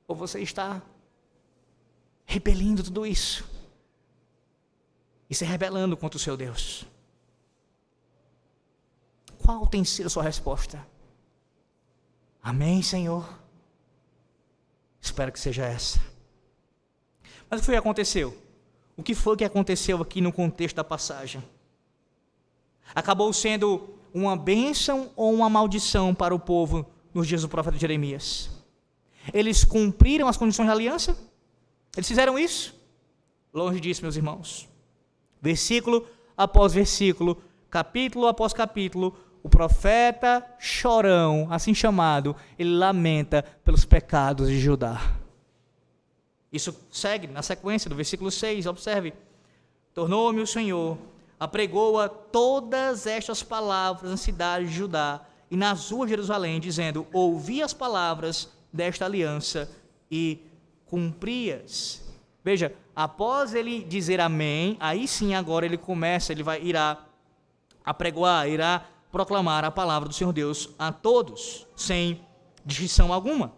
Ou você está repelindo tudo isso e se rebelando contra o seu Deus. Qual tem sido a sua resposta? Amém, Senhor? Espero que seja essa. Mas o que foi que aconteceu? O que foi que aconteceu aqui no contexto da passagem? Acabou sendo uma bênção ou uma maldição para o povo nos dias do profeta Jeremias? Eles cumpriram as condições da aliança? Eles fizeram isso? Longe disso, meus irmãos. Versículo após versículo, capítulo após capítulo, o profeta chorão, assim chamado, ele lamenta pelos pecados de Judá. Isso segue na sequência do versículo 6, observe. Tornou-me o Senhor apregoa todas estas palavras na cidade de Judá e nas ruas de Jerusalém, dizendo: ouvi as palavras desta aliança e cumpri-as. Veja, após ele dizer amém, aí sim agora ele irá apregoar, irá proclamar a palavra do Senhor Deus a todos, sem distinção alguma.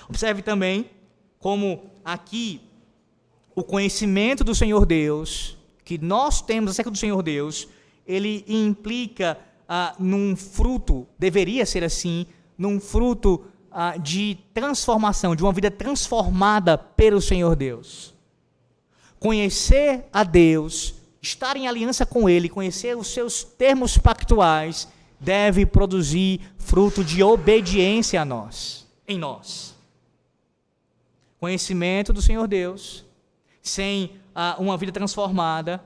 Observe também como aqui o conhecimento do Senhor Deus, que nós temos acerca do Senhor Deus, ele implica num fruto, deveria ser assim, num fruto de transformação, de uma vida transformada pelo Senhor Deus. Conhecer a Deus, estar em aliança com Ele, conhecer os seus termos pactuais, deve produzir fruto de obediência em nós. Conhecimento do Senhor Deus, sem uma vida transformada,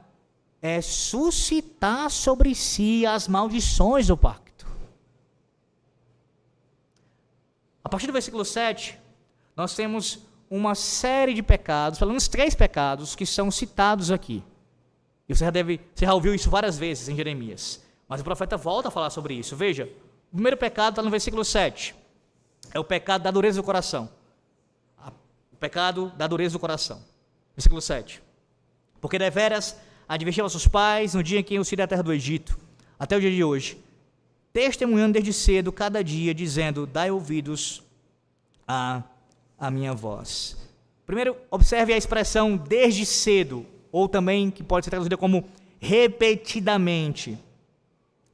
é suscitar sobre si as maldições do pacto. A partir do versículo 7, nós temos uma série de pecados, pelo menos 3 pecados, que são citados aqui. E você já ouviu isso várias vezes em Jeremias. Mas o profeta volta a falar sobre isso. Veja, o primeiro pecado está no versículo 7. É o pecado da dureza do coração. O pecado da dureza do coração. Versículo 7. Porque deveras adverti vossos pais no dia em que eu tirei da terra do Egito, até o dia de hoje, testemunhando desde cedo, cada dia, dizendo: dai ouvidos à minha voz. Primeiro, observe a expressão desde cedo, ou também que pode ser traduzida como repetidamente.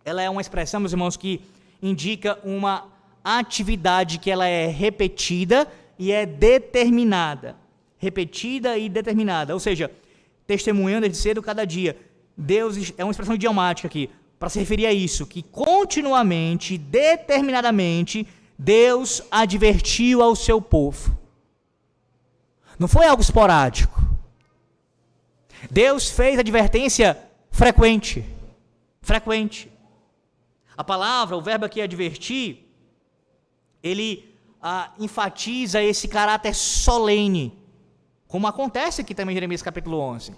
Ela é uma expressão, meus irmãos, que indica uma atividade que ela é repetida e é determinada. Repetida e determinada, ou seja, testemunhando desde cedo cada dia. Deus é uma expressão idiomática aqui, para se referir a isso, que continuamente, determinadamente, Deus advertiu ao seu povo. Não foi algo esporádico. Deus fez advertência frequente. A palavra, o verbo aqui advertir, ele enfatiza esse caráter solene, como acontece aqui também em Jeremias capítulo 11.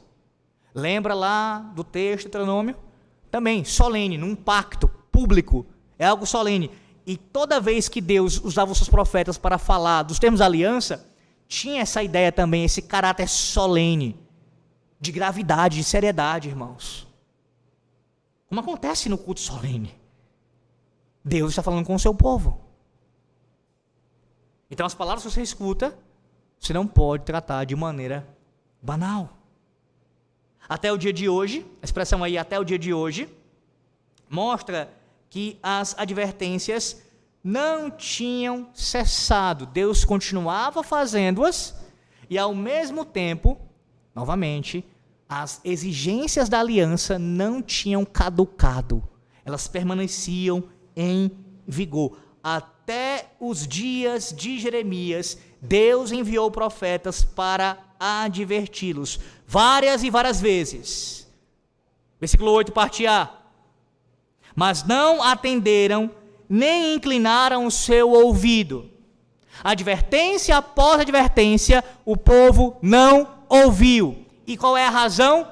Lembra lá do texto de Deuteronômio? Também, solene, num pacto público, é algo solene. E toda vez que Deus usava os seus profetas para falar dos termos da aliança, tinha essa ideia também, esse caráter solene, de gravidade, de seriedade, irmãos. Como acontece no culto solene. Deus está falando com o seu povo. Então as palavras que você escuta, você não pode tratar de maneira banal. Até o dia de hoje, a expressão aí até o dia de hoje, mostra que as advertências não tinham cessado. Deus continuava fazendo-as e ao mesmo tempo, novamente, as exigências da aliança não tinham caducado. Elas permaneciam em vigor. Até os dias de Jeremias, Deus enviou profetas para adverti-los várias e várias vezes. Versículo 8, parte A. Mas não atenderam, nem inclinaram o seu ouvido. Advertência após advertência, o povo não ouviu. E qual é a razão?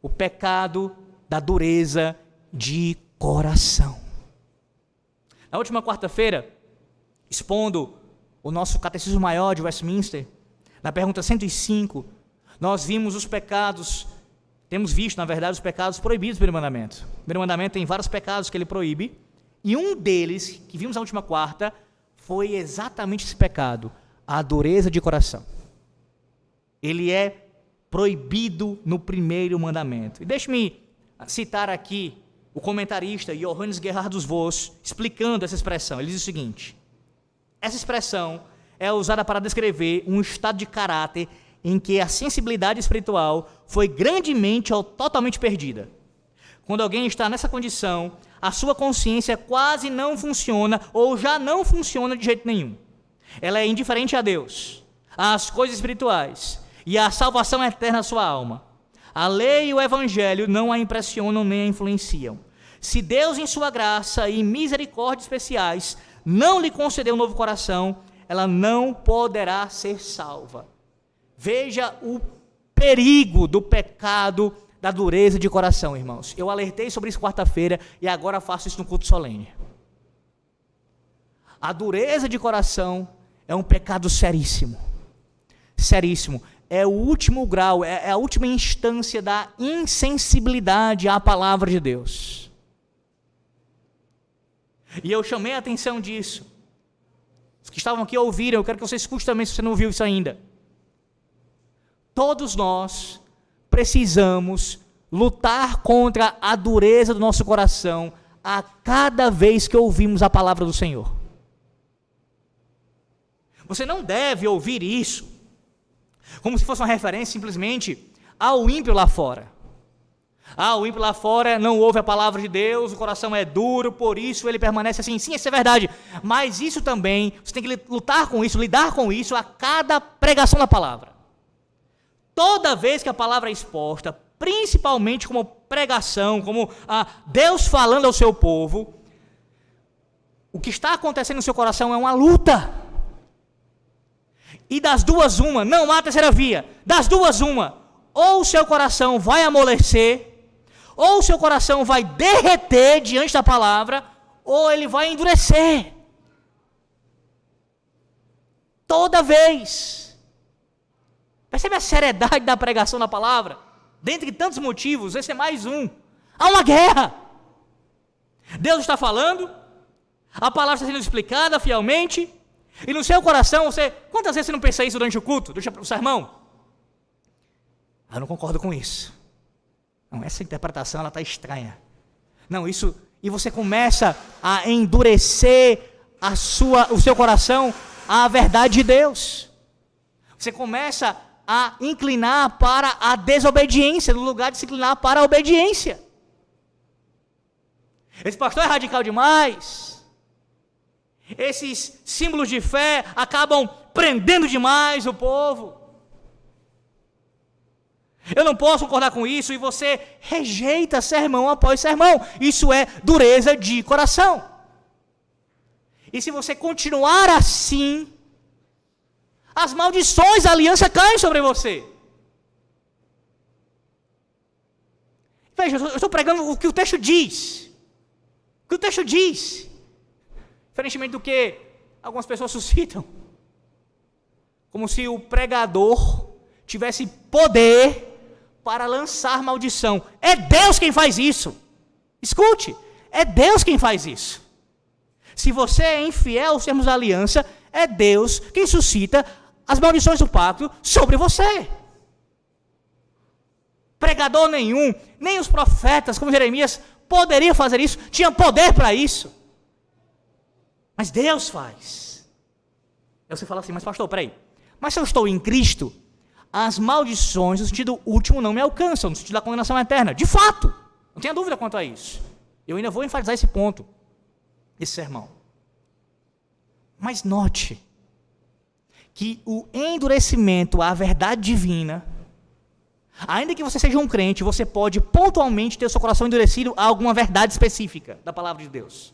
O pecado da dureza de coração. Na última quarta-feira, expondo o nosso Catecismo Maior de Westminster, na pergunta 105, nós vimos os pecados, temos visto, na verdade, os pecados proibidos pelo mandamento. O primeiro mandamento tem vários pecados que ele proíbe, e um deles, que vimos na última quarta, foi exatamente esse pecado, a dureza de coração. Ele é proibido no primeiro mandamento. E deixe-me citar aqui o comentarista Johannes Gerhardus Voss, explicando essa expressão. Ele diz o seguinte: essa expressão é usada para descrever um estado de caráter em que a sensibilidade espiritual foi grandemente ou totalmente perdida. Quando alguém está nessa condição, a sua consciência quase não funciona ou já não funciona de jeito nenhum. Ela é indiferente a Deus, às coisas espirituais e à salvação eterna da sua alma. A lei e o evangelho não a impressionam nem a influenciam. Se Deus, em sua graça e misericórdia especiais, não lhe concedeu um novo coração, ela não poderá ser salva. Veja o perigo do pecado da dureza de coração, irmãos. Eu alertei sobre isso quarta-feira e agora faço isso no culto solene. A dureza de coração é um pecado seríssimo. Seríssimo. É o último grau, é a última instância da insensibilidade à palavra de Deus. E eu chamei a atenção disso. Os que estavam aqui ouviram, eu quero que você escute também se você não ouviu isso ainda. Todos nós precisamos lutar contra a dureza do nosso coração a cada vez que ouvimos a palavra do Senhor. Você não deve ouvir isso como se fosse uma referência simplesmente ao ímpio lá fora. O ímpio lá fora não ouve a palavra de Deus, o coração é duro, por isso ele permanece assim. Sim, isso é verdade, mas isso também, você tem que lutar com isso, lidar com isso a cada pregação da palavra. Toda vez que a palavra é exposta, principalmente como pregação, como Deus falando ao seu povo, o que está acontecendo no seu coração é uma luta. E das duas uma, não há terceira via. Das duas uma, ou o seu coração vai amolecer, ou o seu coração vai derreter diante da palavra, ou ele vai endurecer. Toda vez. Percebe a seriedade da pregação da palavra? Dentre tantos motivos, esse é mais um. Há uma guerra. Deus está falando, a palavra está sendo explicada fielmente, e no seu coração, quantas vezes você não pensa isso durante o culto, durante o sermão? Eu não concordo com isso. Não, essa interpretação ela está estranha. Não, isso, e você começa a endurecer o seu coração à verdade de Deus. Você começa a inclinar para a desobediência, no lugar de se inclinar para a obediência. Esse pastor é radical demais. Esses símbolos de fé acabam prendendo demais o povo. Eu não posso concordar com isso, e você rejeita sermão após sermão. Isso é dureza de coração. E se você continuar assim, as maldições da aliança caem sobre você. Veja, eu estou pregando o que o texto diz. O que o texto diz. Diferentemente do que algumas pessoas suscitam. Como se o pregador tivesse poder para lançar maldição. É Deus quem faz isso. Escute, é Deus quem faz isso. Se você é infiel aos termos da aliança, é Deus quem suscita as maldições do pacto sobre você. Pregador nenhum, nem os profetas como Jeremias poderiam fazer isso, tinham poder para isso. Mas Deus faz. Aí você fala assim, mas pastor, peraí, mas se eu estou em Cristo, as maldições no sentido último não me alcançam, no sentido da condenação eterna. De fato, não tenha dúvida quanto a isso. Eu ainda vou enfatizar esse ponto, esse sermão. Mas note que o endurecimento à verdade divina, ainda que você seja um crente, você pode pontualmente ter o seu coração endurecido a alguma verdade específica da palavra de Deus.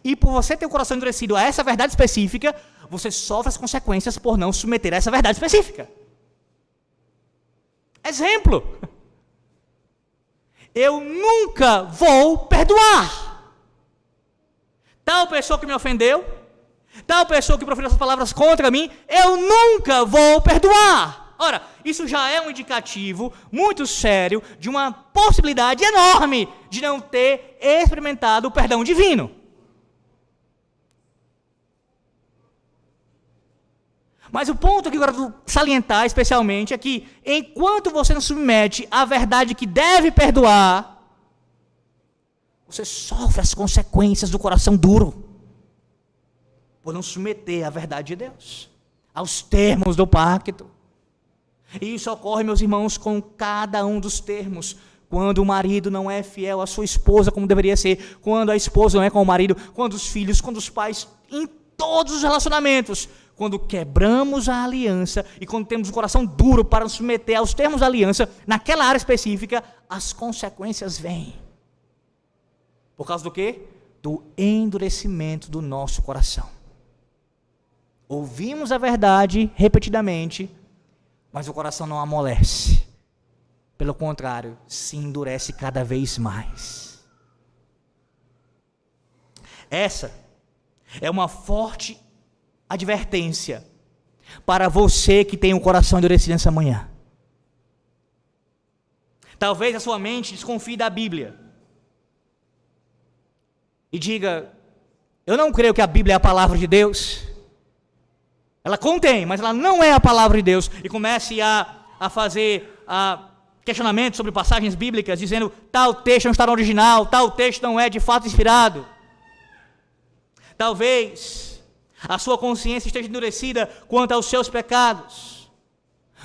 E por você ter o coração endurecido a essa verdade específica, você sofre as consequências por não submeter a essa verdade específica. Exemplo. Eu nunca vou perdoar tal pessoa que me ofendeu, tal pessoa que proferiu essas palavras contra mim, eu nunca vou perdoar. Ora, isso já é um indicativo muito sério de uma possibilidade enorme de não ter experimentado o perdão divino. Mas o ponto que eu quero salientar especialmente é que, enquanto você não submete à verdade que deve perdoar, você sofre as consequências do coração duro, por não submeter à verdade de Deus, aos termos do pacto. E isso ocorre, meus irmãos, com cada um dos termos. Quando o marido não é fiel à sua esposa como deveria ser, quando a esposa não é com o marido, quando os filhos, quando os pais, em todos os relacionamentos, quando quebramos a aliança e quando temos o coração duro para nos submeter aos termos da aliança, naquela área específica, as consequências vêm. Por causa do quê? Do endurecimento do nosso coração. Ouvimos a verdade repetidamente, mas o coração não amolece. Pelo contrário, se endurece cada vez mais. Essa é uma forte advertência para você que tem um coração endurecido nessa manhã. Talvez a sua mente desconfie da Bíblia e diga: eu não creio que a Bíblia é a palavra de Deus. Ela contém, mas ela não é a palavra de Deus. E comece a fazer questionamentos sobre passagens bíblicas, dizendo: tal texto não está no original, tal texto não é de fato inspirado. Talvez a sua consciência esteja endurecida quanto aos seus pecados.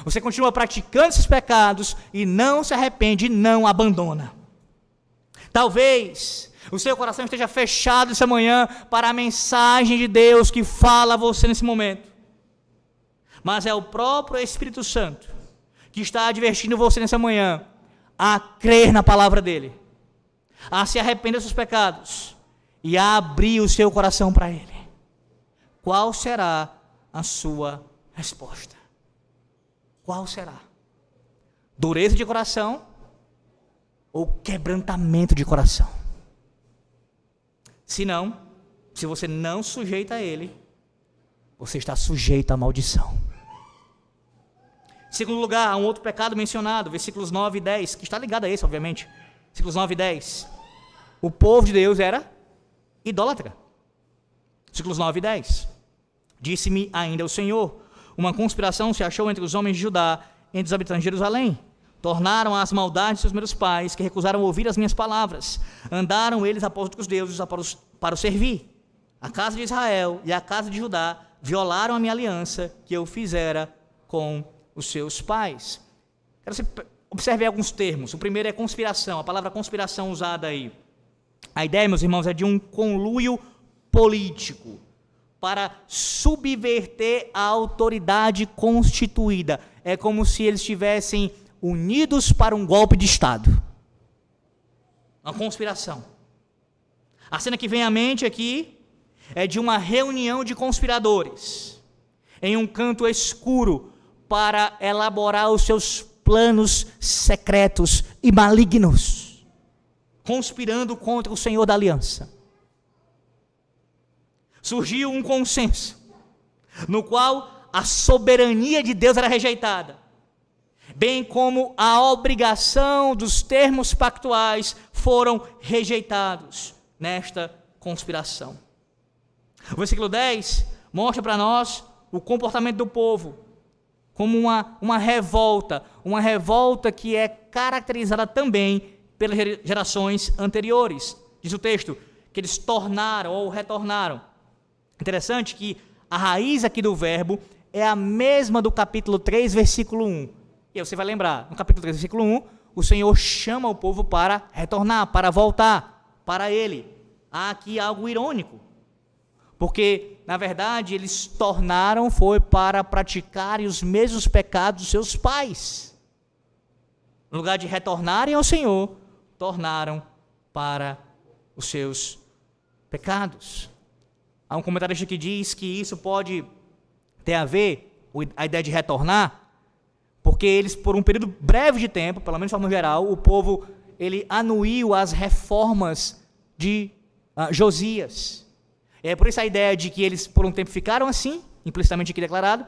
Você continua praticando esses pecados e não se arrepende e não abandona. Talvez o seu coração esteja fechado essa manhã para a mensagem de Deus que fala a você nesse momento. Mas é o próprio Espírito Santo que está advertindo você nessa manhã a crer na palavra dele, a se arrepender dos seus pecados e a abrir o seu coração para ele. Qual será a sua resposta? Qual será? Dureza de coração ou quebrantamento de coração? Se você não sujeita a ele, você está sujeito à maldição. Em segundo lugar, há um outro pecado mencionado, versículos 9 e 10, que está ligado a esse, obviamente. Versículos 9 e 10. O povo de Deus era idólatra. Versículos 9 e 10. Disse-me ainda o Senhor: uma conspiração se achou entre os homens de Judá, entre os habitantes de Jerusalém. Tornaram as maldades de seus meus pais, que recusaram ouvir as minhas palavras. Andaram eles após outros deuses para o servir. A casa de Israel e a casa de Judá violaram a minha aliança que eu fizera com os seus pais. Quero que você observe alguns termos. O primeiro é conspiração, a palavra conspiração usada aí. A ideia, meus irmãos, é de um conluio político para subverter a autoridade constituída. É como se eles estivessem unidos para um golpe de Estado. Uma conspiração. A cena que vem à mente aqui é de uma reunião de conspiradores em um canto escuro para elaborar os seus planos secretos e malignos, conspirando contra o Senhor da aliança. Surgiu um consenso no qual a soberania de Deus era rejeitada, bem como a obrigação dos termos pactuais foram rejeitados nesta conspiração. O versículo 10 mostra para nós o comportamento do povo como uma revolta que é caracterizada também pelas gerações anteriores. Diz o texto que eles tornaram ou retornaram. Interessante que a raiz aqui do verbo é a mesma do capítulo 3, versículo 1. E aí você vai lembrar, no capítulo 3, versículo 1, o Senhor chama o povo para retornar, para voltar para Ele. Há aqui algo irônico, porque, na verdade, eles tornaram foi para praticarem os mesmos pecados dos seus pais. No lugar de retornarem ao Senhor, tornaram para os seus pecados. Há um comentarista que diz que isso pode ter a ver, a ideia de retornar, porque eles, por um período breve de tempo, pelo menos de forma geral, o povo ele anuiu as reformas de Josias. É por isso a ideia de que eles por um tempo ficaram assim, implicitamente aqui declarado,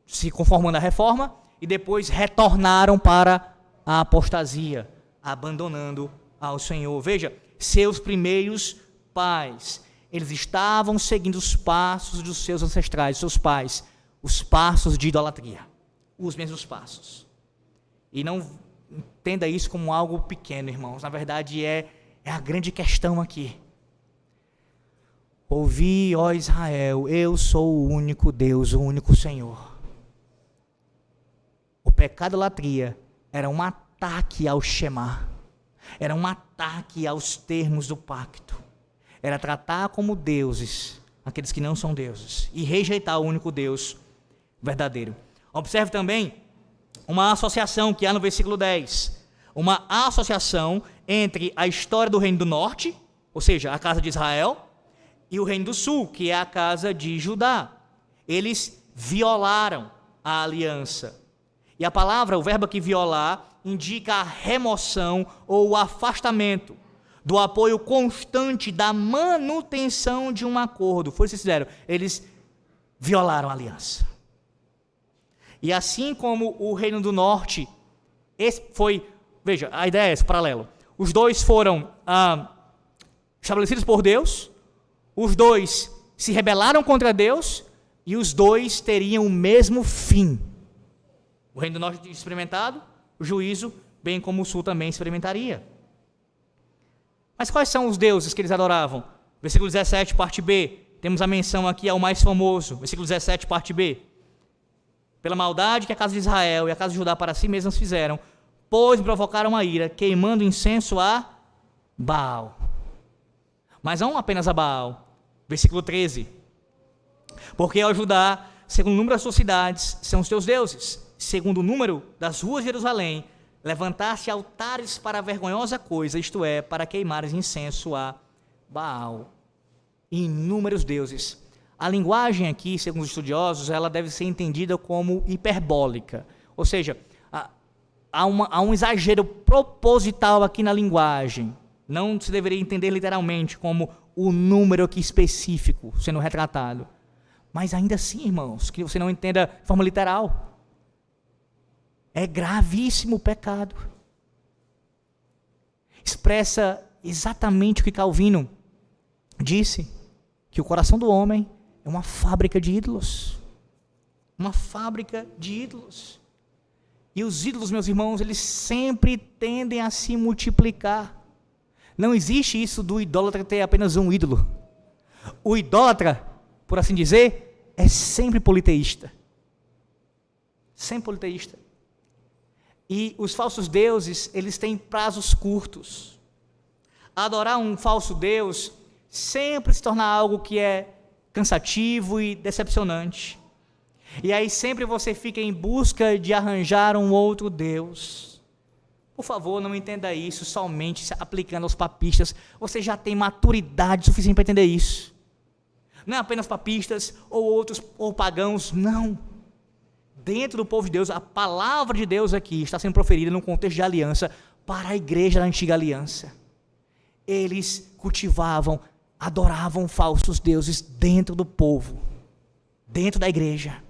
se conformando à reforma, e depois retornaram para a apostasia, abandonando ao Senhor. Veja, seus primeiros pais, eles estavam seguindo os passos dos seus ancestrais, seus pais, os passos de idolatria, os mesmos passos. E não entenda isso como algo pequeno, irmãos, na verdade é a grande questão aqui. Ouvi, ó Israel, eu sou o único Deus, o único Senhor. O pecado da idolatria era um ataque ao Shema, era um ataque aos termos do pacto, era tratar como deuses aqueles que não são deuses e rejeitar o único Deus verdadeiro. Observe também uma associação que há no versículo 10, uma associação entre a história do reino do norte, ou seja, a casa de Israel, e o reino do sul, que é a casa de Judá. Eles violaram a aliança. E a palavra, o verbo aqui violar, indica a remoção ou o afastamento do apoio constante da manutenção de um acordo. Foi o que eles fizeram. Eles violaram a aliança. E assim como o Reino do Norte, veja, a ideia é essa, paralelo. Os dois foram estabelecidos por Deus, os dois se rebelaram contra Deus, e os dois teriam o mesmo fim. O Reino do Norte experimentado, o juízo, bem como o Sul também experimentaria. Mas quais são os deuses que eles adoravam? Versículo 17, parte B. Temos a menção aqui ao mais famoso. Versículo 17, parte B. Pela maldade que a casa de Israel e a casa de Judá para si mesmas fizeram, pois me provocaram a ira, queimando incenso a Baal. Mas não apenas a Baal. Versículo 13. Porque ao Judá, segundo o número das suas cidades, são os teus deuses. Segundo o número das ruas de Jerusalém, levantaste altares para a vergonhosa coisa, isto é, para queimares incenso a Baal. Inúmeros deuses. A linguagem aqui, segundo os estudiosos, ela deve ser entendida como hiperbólica. Ou seja, há um exagero proposital aqui na linguagem. Não se deveria entender literalmente como o número aqui específico sendo retratado. Mas ainda assim, irmãos, que você não entenda de forma literal. É gravíssimo o pecado. Expressa exatamente o que Calvino disse, que o coração do homem é uma fábrica de ídolos. Uma fábrica de ídolos. E os ídolos, meus irmãos, eles sempre tendem a se multiplicar. Não existe isso do idólatra ter apenas um ídolo. O idólatra, por assim dizer, é sempre politeísta. Sempre politeísta. E os falsos deuses, eles têm prazos curtos. Adorar um falso deus sempre se torna algo que é cansativo e decepcionante. E aí sempre você fica em busca de arranjar um outro Deus. Por favor, não entenda isso somente se aplicando aos papistas. Você já tem maturidade suficiente para entender isso. Não é apenas papistas ou outros ou pagãos, não. Dentro do povo de Deus, a palavra de Deus aqui está sendo proferida num contexto de aliança para a igreja da antiga aliança. Eles cultivavam, adoravam falsos deuses dentro do povo, dentro da igreja.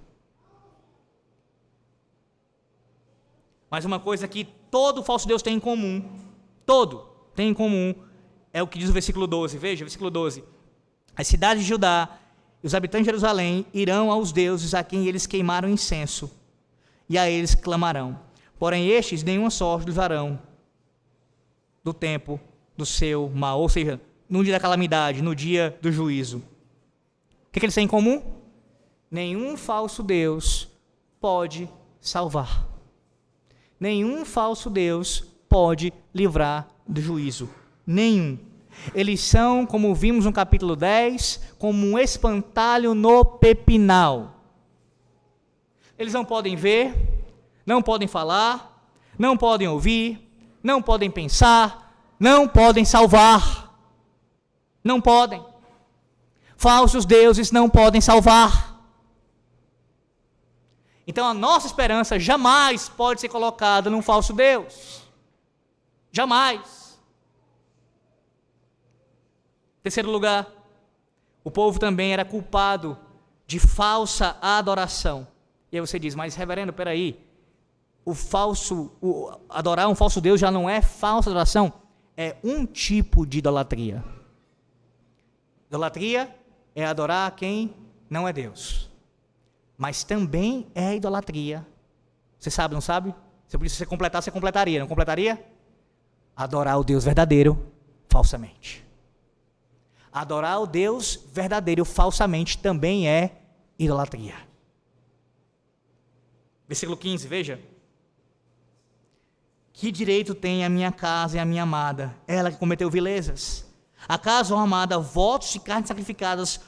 Mas uma coisa que todo falso deus tem em comum, é o que diz o versículo 12. Veja, versículo 12. As cidades de Judá e os habitantes de Jerusalém irão aos deuses a quem eles queimaram incenso, e a eles clamarão. Porém estes nenhuma sorte livrarão do tempo do seu mal, ou seja, no dia da calamidade, no dia do juízo. O que eles têm em comum? Nenhum falso deus pode salvar. Nenhum falso deus pode livrar do juízo. Nenhum. Eles são, como vimos no capítulo 10, como um espantalho no pepinal. Eles não podem ver, não podem falar, não podem ouvir, não podem pensar, não podem salvar. Não podem. Falsos deuses não podem salvar. Então a nossa esperança jamais pode ser colocada num falso deus. Jamais. Terceiro lugar, o povo também era culpado de falsa adoração. E aí você diz, mas reverendo, peraí, adorar um falso deus já não é falsa adoração? É um tipo de idolatria. Idolatria é adorar quem não é Deus. Mas também é idolatria. Você sabe, não sabe? Se você completar, você completaria, não completaria? Adorar o Deus verdadeiro falsamente. Adorar o Deus verdadeiro falsamente também é idolatria. Versículo 15, veja. Que direito tem a minha casa e a minha amada, ela que cometeu vilezas? Acaso, ó amada, votos de carnes sacrificadas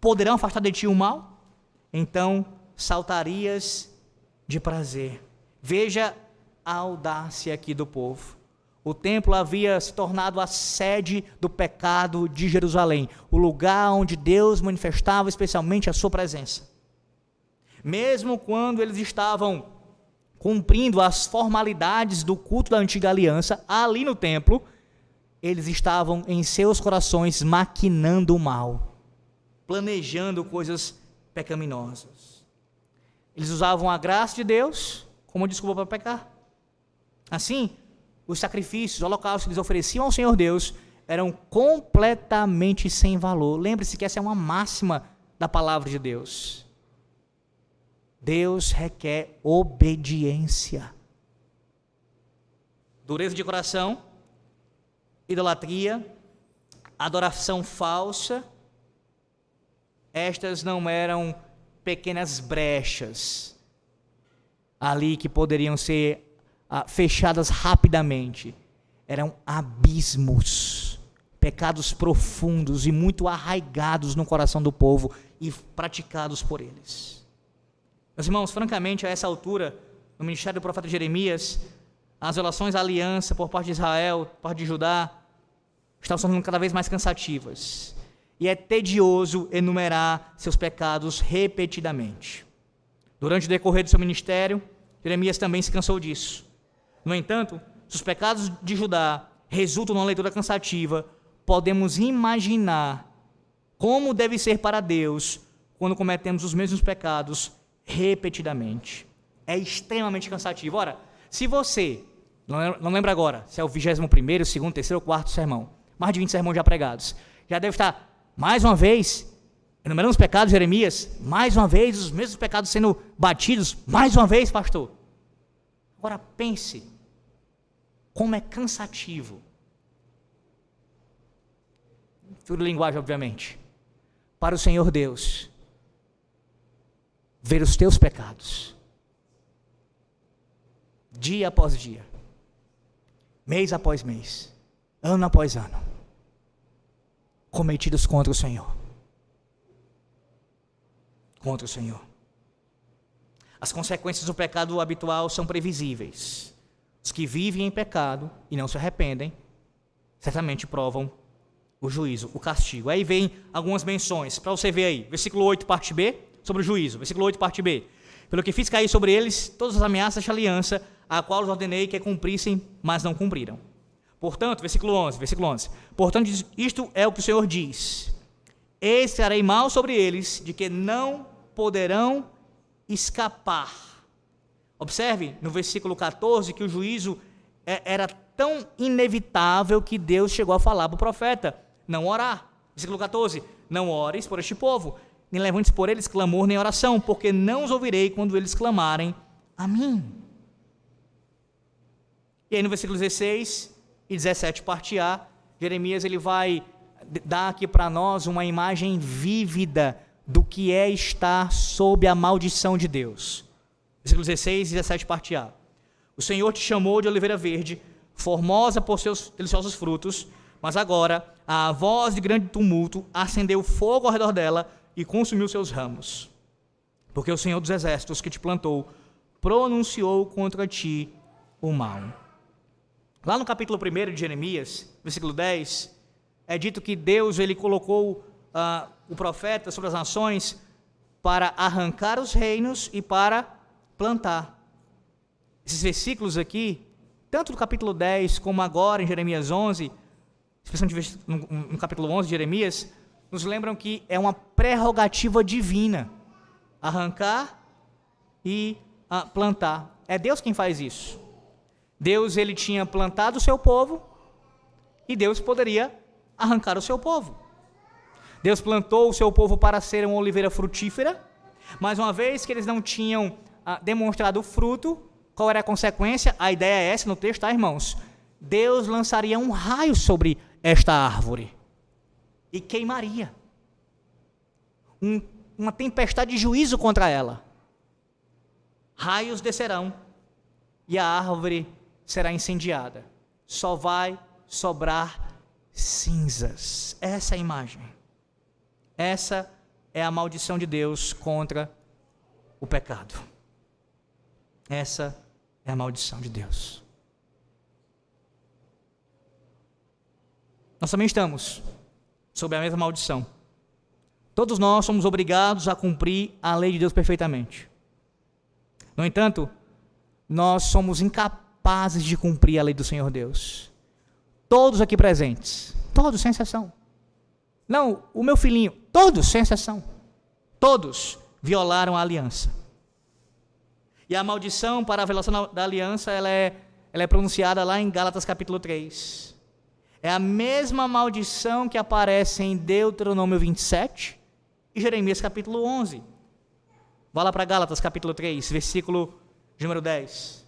poderão afastar de ti o mal? Então saltarias de prazer. Veja a audácia aqui do povo. O templo havia se tornado a sede do pecado de Jerusalém, o lugar onde Deus manifestava especialmente a sua presença. Mesmo quando eles estavam cumprindo as formalidades do culto da antiga aliança ali no templo, eles estavam em seus corações maquinando o mal, planejando coisas pecaminosas. Eles usavam a graça de Deus como desculpa para pecar. Assim, os sacrifícios, os holocaustos que eles ofereciam ao Senhor Deus eram completamente sem valor. Lembre-se que essa é uma máxima da palavra de Deus. Deus requer obediência. Dureza de coração, idolatria, adoração falsa, estas não eram pequenas brechas ali que poderiam ser fechadas rapidamente. Eram abismos, pecados profundos e muito arraigados no coração do povo e praticados por eles. Meus irmãos, francamente, a essa altura, no ministério do profeta Jeremias, as relações à aliança por parte de Israel, por parte de Judá, estavam se tornando cada vez mais cansativas. E é tedioso enumerar seus pecados repetidamente. Durante o decorrer do seu ministério, Jeremias também se cansou disso. No entanto, se os pecados de Judá resultam numa leitura cansativa, podemos imaginar como deve ser para Deus quando cometemos os mesmos pecados repetidamente. É extremamente cansativo. Ora, se você, não lembra agora, se é o 21º, 2º, 3º ou 4º sermão, mais de 20 sermões já pregados, já deve estar, mais uma vez, enumerando os pecados de Jeremias, mais uma vez, os mesmos pecados sendo batidos, mais uma vez, pastor. Agora pense, como é cansativo, figura de linguagem, obviamente, para o Senhor Deus, ver os teus pecados, dia após dia, mês após mês, ano após ano, cometidos contra o Senhor. Contra o Senhor. As consequências do pecado habitual são previsíveis. Os que vivem em pecado e não se arrependem, certamente provam o juízo, o castigo. Aí vem algumas menções, para você ver aí, versículo 8, parte B, sobre o juízo, versículo 8, parte B. Pelo que fiz cair sobre eles todas as ameaças de aliança, a qual os ordenei que cumprissem, mas não cumpriram. Portanto, versículo 11, portanto, isto é o que o Senhor diz: eis que farei mal sobre eles, de que não poderão escapar. Observe no versículo 14 que o juízo era tão inevitável que Deus chegou a falar para o profeta: não orar. Versículo 14: não ores por este povo, nem levantes por eles clamor nem oração, porque não os ouvirei quando eles clamarem a mim. E aí no versículo 16 e 17, parte A, Jeremias ele vai dar aqui para nós uma imagem vívida do que é estar sob a maldição de Deus. Versículos 16 e 17, parte A. O Senhor te chamou de oliveira verde, formosa por seus deliciosos frutos, mas agora a voz de grande tumulto acendeu fogo ao redor dela e consumiu seus ramos. Porque o Senhor dos exércitos que te plantou pronunciou contra ti o mal. Lá no capítulo 1 de Jeremias, versículo 10, é dito que Deus ele colocou o profeta sobre as nações para arrancar os reinos e para plantar. Esses versículos aqui, tanto no capítulo 10 como agora em Jeremias 11, especialmente no capítulo 11 de Jeremias, nos lembram que é uma prerrogativa divina, arrancar e plantar. É Deus quem faz isso. Deus ele tinha plantado o seu povo e Deus poderia arrancar o seu povo. Deus plantou o seu povo para ser uma oliveira frutífera, mas uma vez que eles não tinham demonstrado o fruto, qual era a consequência? A ideia é essa no texto, tá, irmãos? Deus lançaria um raio sobre esta árvore e queimaria. Uma tempestade de juízo contra ela. Raios descerão e a árvore será incendiada. Só vai sobrar cinzas. Essa é a imagem. Essa é a maldição de Deus contra o pecado. Essa é a maldição de Deus. Nós também estamos sob a mesma maldição. Todos nós somos obrigados a cumprir a lei de Deus perfeitamente. No entanto, nós somos incapazes de cumprir a lei do Senhor Deus. Todos aqui presentes, todos sem exceção. Não, o meu filhinho, todos sem exceção. Todos violaram a aliança. E a maldição para a violação da aliança, ela é pronunciada lá em Gálatas capítulo 3. É a mesma maldição que aparece em Deuteronômio 27 e Jeremias capítulo 11. Vá lá para Gálatas capítulo 3, versículo de número 10.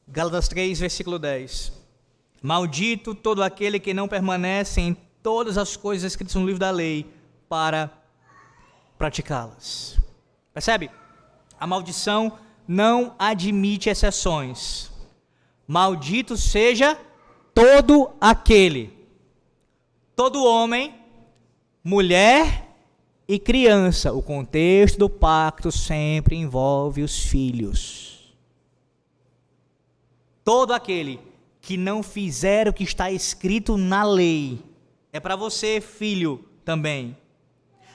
Gálatas 3, versículo 10. Maldito todo aquele que não permanece em todas as coisas escritas no livro da lei para praticá-las. Percebe? A maldição não admite exceções. Maldito seja todo aquele, todo homem, mulher e criança. O contexto do pacto sempre envolve os filhos. Todo aquele que não fizer o que está escrito na lei. É para você, filho, também.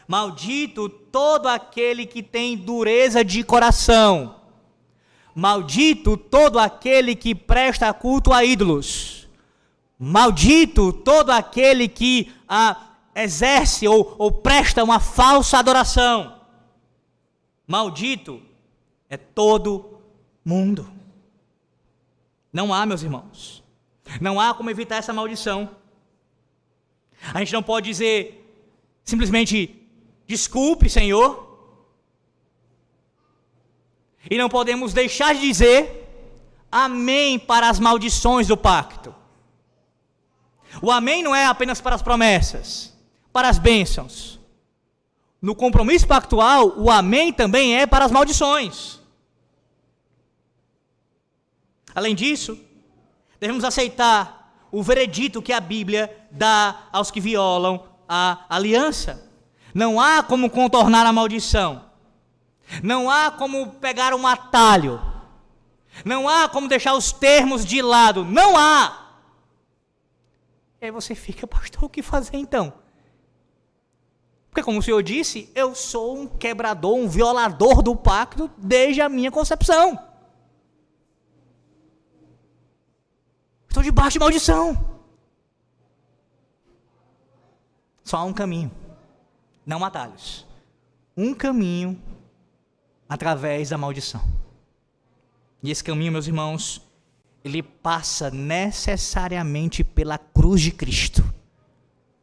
Maldito todo aquele que tem dureza de coração. Maldito todo aquele que presta culto a ídolos. Maldito todo aquele que exerce ou presta uma falsa adoração. Maldito é todo mundo. Não há, meus irmãos, não há como evitar essa maldição. A gente não pode dizer simplesmente, desculpe, Senhor. E não podemos deixar de dizer amém para as maldições do pacto. O amém não é apenas para as promessas, para as bênçãos. No compromisso pactual, o amém também é para as maldições. Além disso, devemos aceitar o veredito que a Bíblia dá aos que violam a aliança. Não há como contornar a maldição. Não há como pegar um atalho. Não há como deixar os termos de lado. Não há. E aí você fica, pastor, o que fazer então? Porque como o Senhor disse, eu sou um quebrador, um violador do pacto desde a minha concepção. Estou debaixo de maldição. Só há um caminho, não atalhos. Um caminho através da maldição. E esse caminho, meus irmãos, ele passa necessariamente pela cruz de Cristo.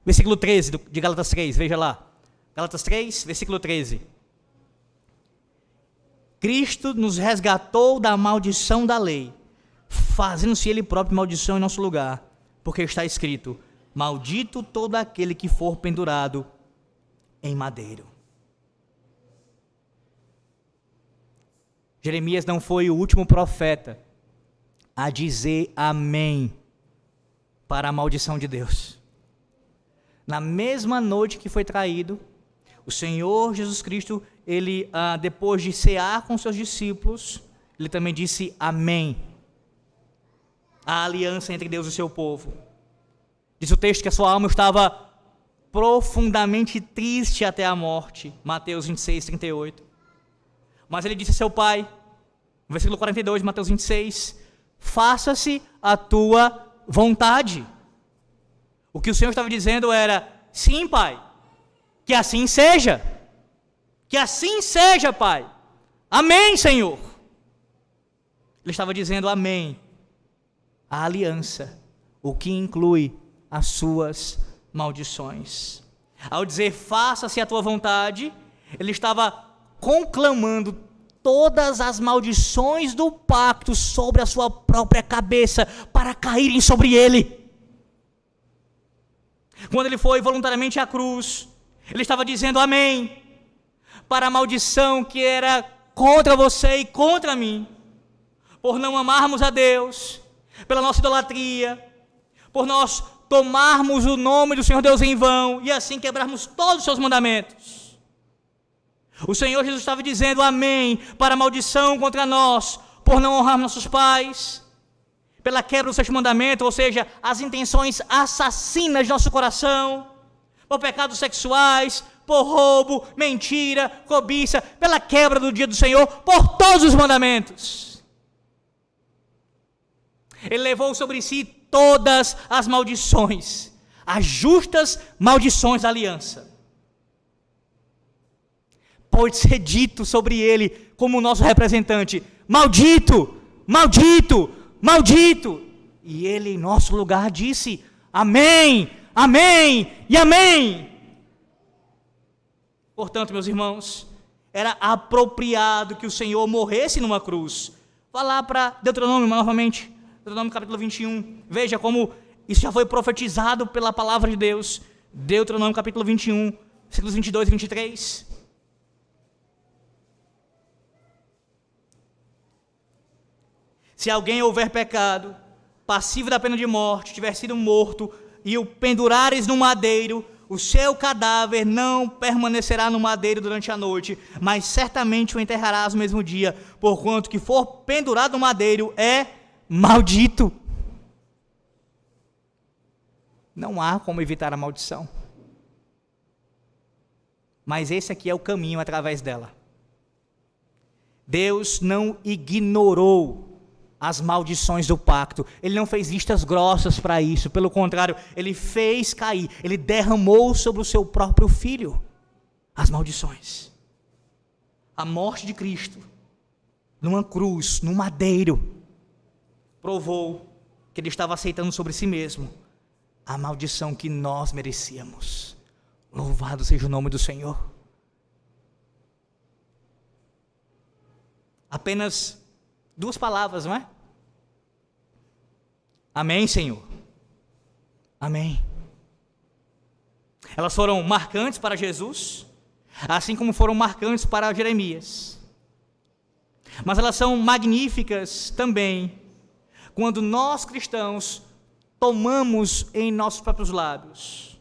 Versículo 13 de Gálatas 3, veja lá. Gálatas 3, versículo 13. Cristo nos resgatou da maldição da lei, fazendo-se ele próprio maldição em nosso lugar, porque está escrito: maldito todo aquele que for pendurado em madeiro. Jeremias não foi o último profeta a dizer amém para a maldição de Deus. Na mesma noite que foi traído, o Senhor Jesus Cristo, ele, depois de cear com seus discípulos, ele também disse amém à aliança entre Deus e o seu povo. Diz o texto que a sua alma estava profundamente triste até a morte, Mateus 26, 38. Mas ele disse a seu pai, no versículo 42 de Mateus 26, faça-se a tua vontade. O que o Senhor estava dizendo era, sim, pai, que assim seja. Que assim seja, pai. Amém, Senhor. Ele estava dizendo amém à aliança, o que inclui as suas maldições. Ao dizer faça-se a tua vontade, ele estava conclamando todas as maldições do pacto sobre a sua própria cabeça para caírem sobre ele. Quando ele foi voluntariamente à cruz, ele estava dizendo amém para a maldição que era contra você e contra mim, por não amarmos a Deus, pela nossa idolatria, por nós tomarmos o nome do Senhor Deus em vão e assim quebrarmos todos os seus mandamentos. O Senhor Jesus estava dizendo amém para a maldição contra nós, por não honrar nossos pais, pela quebra do sétimo mandamento, ou seja, as intenções assassinas de nosso coração, por pecados sexuais, por roubo, mentira, cobiça, pela quebra do dia do Senhor, por todos os mandamentos. Ele levou sobre si todas as maldições, as justas maldições da aliança. Pode ser dito sobre ele, como nosso representante: maldito, maldito, maldito. E ele, em nosso lugar, disse: amém, amém e amém. Portanto, meus irmãos, era apropriado que o Senhor morresse numa cruz. Vá lá para Deuteronômio novamente, Deuteronômio capítulo 21. Veja como isso já foi profetizado pela palavra de Deus. Deuteronômio capítulo 21, versículos 22 e 23. Se alguém houver pecado, passivo da pena de morte, tiver sido morto, e o pendurares no madeiro, o seu cadáver não permanecerá no madeiro durante a noite, mas certamente o enterrarás no mesmo dia, porquanto que for pendurado no madeiro é maldito. Não há como evitar a maldição. Mas esse aqui é o caminho através dela. Deus não ignorou as maldições do pacto. Ele não fez vistas grossas para isso. Pelo contrário, ele fez cair. Ele derramou sobre o seu próprio filho as maldições. A morte de Cristo, numa cruz, num madeiro, provou que ele estava aceitando sobre si mesmo a maldição que nós merecíamos. Louvado seja o nome do Senhor. Apenas 2 palavras, não é? Amém, Senhor. Amém. Elas foram marcantes para Jesus, assim como foram marcantes para Jeremias. Mas elas são magníficas também quando nós cristãos tomamos em nossos próprios lábios.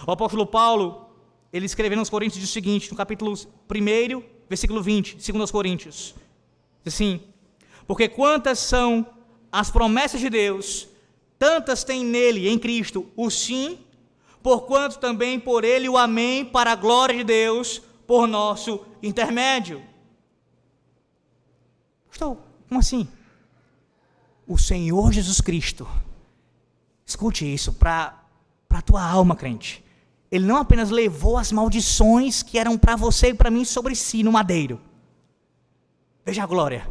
O apóstolo Paulo, ele escrevendo aos Coríntios, diz o seguinte, no capítulo 1, versículo 20, 2 Coríntios, diz assim: porque quantas são as promessas de Deus, tantas tem nele, em Cristo, o sim, porquanto também por ele o amém, para a glória de Deus, por nosso intermédio. Como assim? O Senhor Jesus Cristo, escute isso para a tua alma, crente. Ele não apenas levou as maldições que eram para você e para mim sobre si no madeiro. Veja a glória.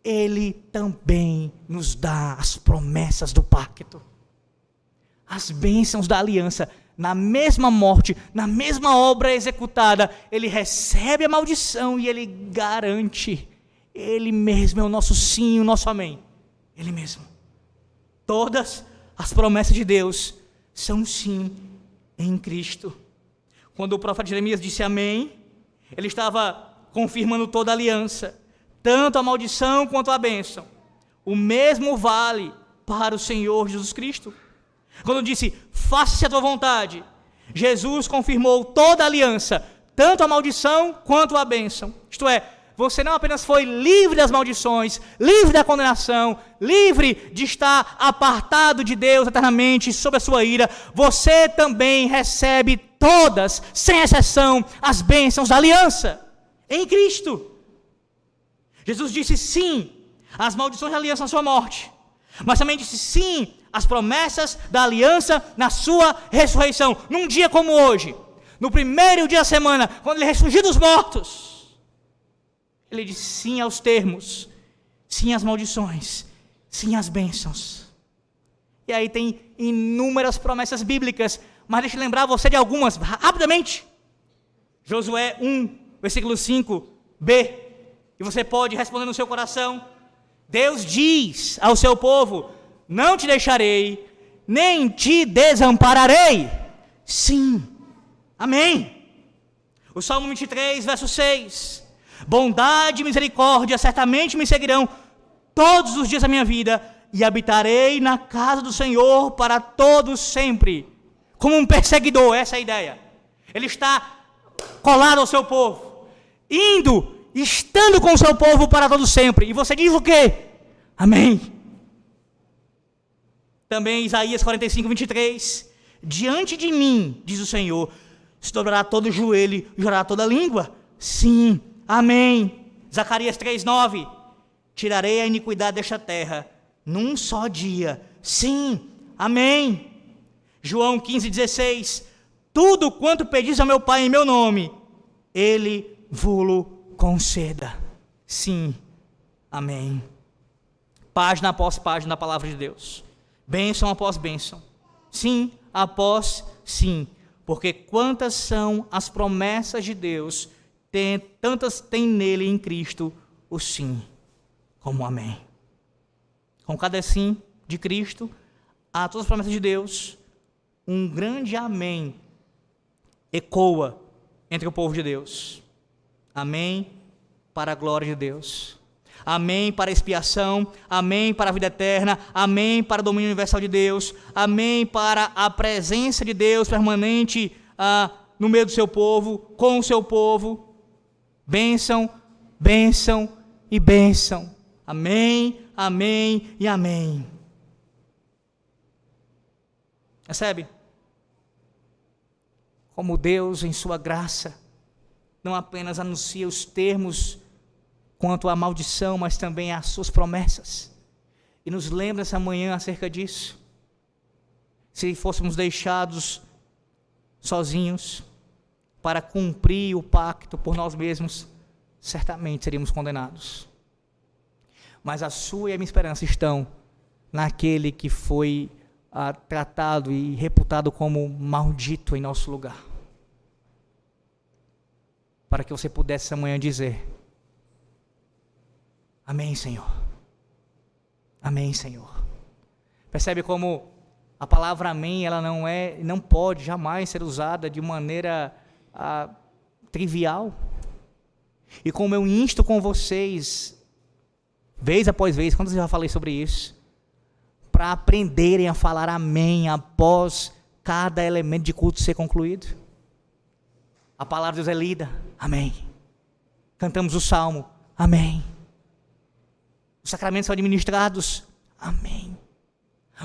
Ele também nos dá as promessas do pacto, as bênçãos da aliança. Na mesma morte, na mesma obra executada, ele recebe a maldição e ele garante. Ele mesmo é o nosso sim, o nosso amém. Ele mesmo. Todas as promessas de Deus são sim em Cristo. Quando o profeta Jeremias disse amém, ele estava confirmando toda a aliança, tanto a maldição quanto a bênção. O mesmo vale para o Senhor Jesus Cristo. Quando disse, faça-se a tua vontade, Jesus confirmou toda a aliança, tanto a maldição quanto a bênção. Isto é, você não apenas foi livre das maldições, livre da condenação, livre de estar apartado de Deus eternamente sob a sua ira, você também recebe todas, sem exceção, as bênçãos da aliança em Cristo. Jesus disse sim às maldições da aliança na sua morte, mas também disse sim às promessas da aliança na sua ressurreição. Num dia como hoje, no primeiro dia da semana, quando ele ressurgiu dos mortos, ele disse sim aos termos, sim às maldições, sim às bênçãos. E aí tem inúmeras promessas bíblicas, mas deixa eu lembrar você de algumas, rapidamente. Josué 1, versículo 5b, e você pode responder no seu coração. Deus diz ao seu povo, não te deixarei, nem te desampararei. Sim, amém. O Salmo 23, verso 6, bondade e misericórdia certamente me seguirão todos os dias da minha vida, e habitarei na casa do Senhor para todos sempre. Como um perseguidor, essa é a ideia. Ele está colado ao seu povo, estando com o seu povo para todos sempre. E você diz o quê? Amém. Também Isaías 45, 23. Diante de mim, diz o Senhor, se dobrará todo o joelho e chorará toda a língua. Sim, amém. Zacarias 3, 9. Tirarei a iniquidade desta terra num só dia. Sim, amém. João 15, 16. Tudo quanto pedis ao meu Pai em meu nome, Ele vô-lo conceda. Sim, amém. Página após página da palavra de Deus. Bênção após bênção. Sim, após sim. Porque quantas são as promessas de Deus, tantas tem nele em Cristo o sim, como amém. Com cada sim de Cristo, a todas as promessas de Deus, um grande amém ecoa entre o povo de Deus. Amém para a glória de Deus. Amém para a expiação, amém para a vida eterna, amém para o domínio universal de Deus, amém para a presença de Deus permanente no meio do seu povo, com o seu povo. Bênção, bênção e bênção. Amém, amém e amém. Percebe? Como Deus, em sua graça, não apenas anuncia os termos quanto à maldição, mas também às suas promessas. E nos lembra essa manhã acerca disso. Se fôssemos deixados sozinhos para cumprir o pacto por nós mesmos, certamente seríamos condenados. Mas a sua e a minha esperança estão naquele que foi tratado e reputado como maldito em nosso lugar. Para que você pudesse essa manhã dizer: amém, Senhor. Amém, Senhor. Percebe como a palavra amém, ela não pode jamais ser usada de maneira trivial. E como eu insto com vocês, vez após vez, quando eu já falei sobre isso, para aprenderem a falar amém após cada elemento de culto ser concluído. A palavra de Deus é lida, amém. Cantamos o salmo, amém. Os sacramentos são administrados, amém.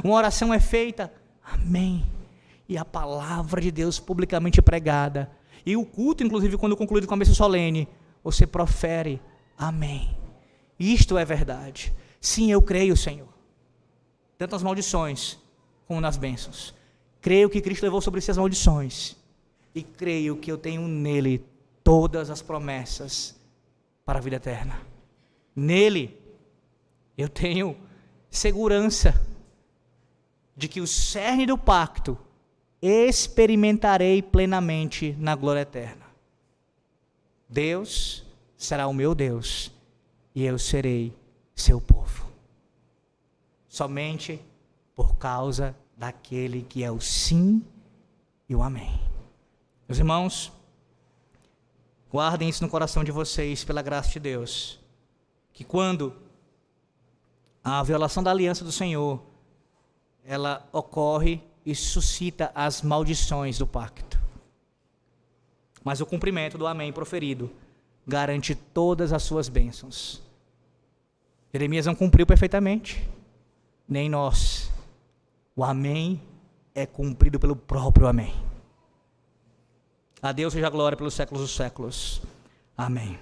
Uma oração é feita, amém. E a palavra de Deus publicamente pregada. E o culto, inclusive, quando concluído com a bênção solene, você profere, amém. Isto é verdade. Sim, eu creio, Senhor. Tanto nas maldições, como nas bênçãos. Creio que Cristo levou sobre si as maldições. E creio que eu tenho nele todas as promessas para a vida eterna. Nele, eu tenho segurança de que o cerne do pacto experimentarei plenamente na glória eterna. Deus será o meu Deus e eu serei seu povo. Somente por causa daquele que é o sim e o amém. Meus irmãos, guardem isso no coração de vocês pela graça de Deus, que quando a violação da aliança do Senhor, ela ocorre e suscita as maldições do pacto. Mas o cumprimento do amém proferido garante todas as suas bênçãos. Jeremias não cumpriu perfeitamente, nem nós. O amém é cumprido pelo próprio amém. A Deus seja a glória pelos séculos dos séculos. Amém.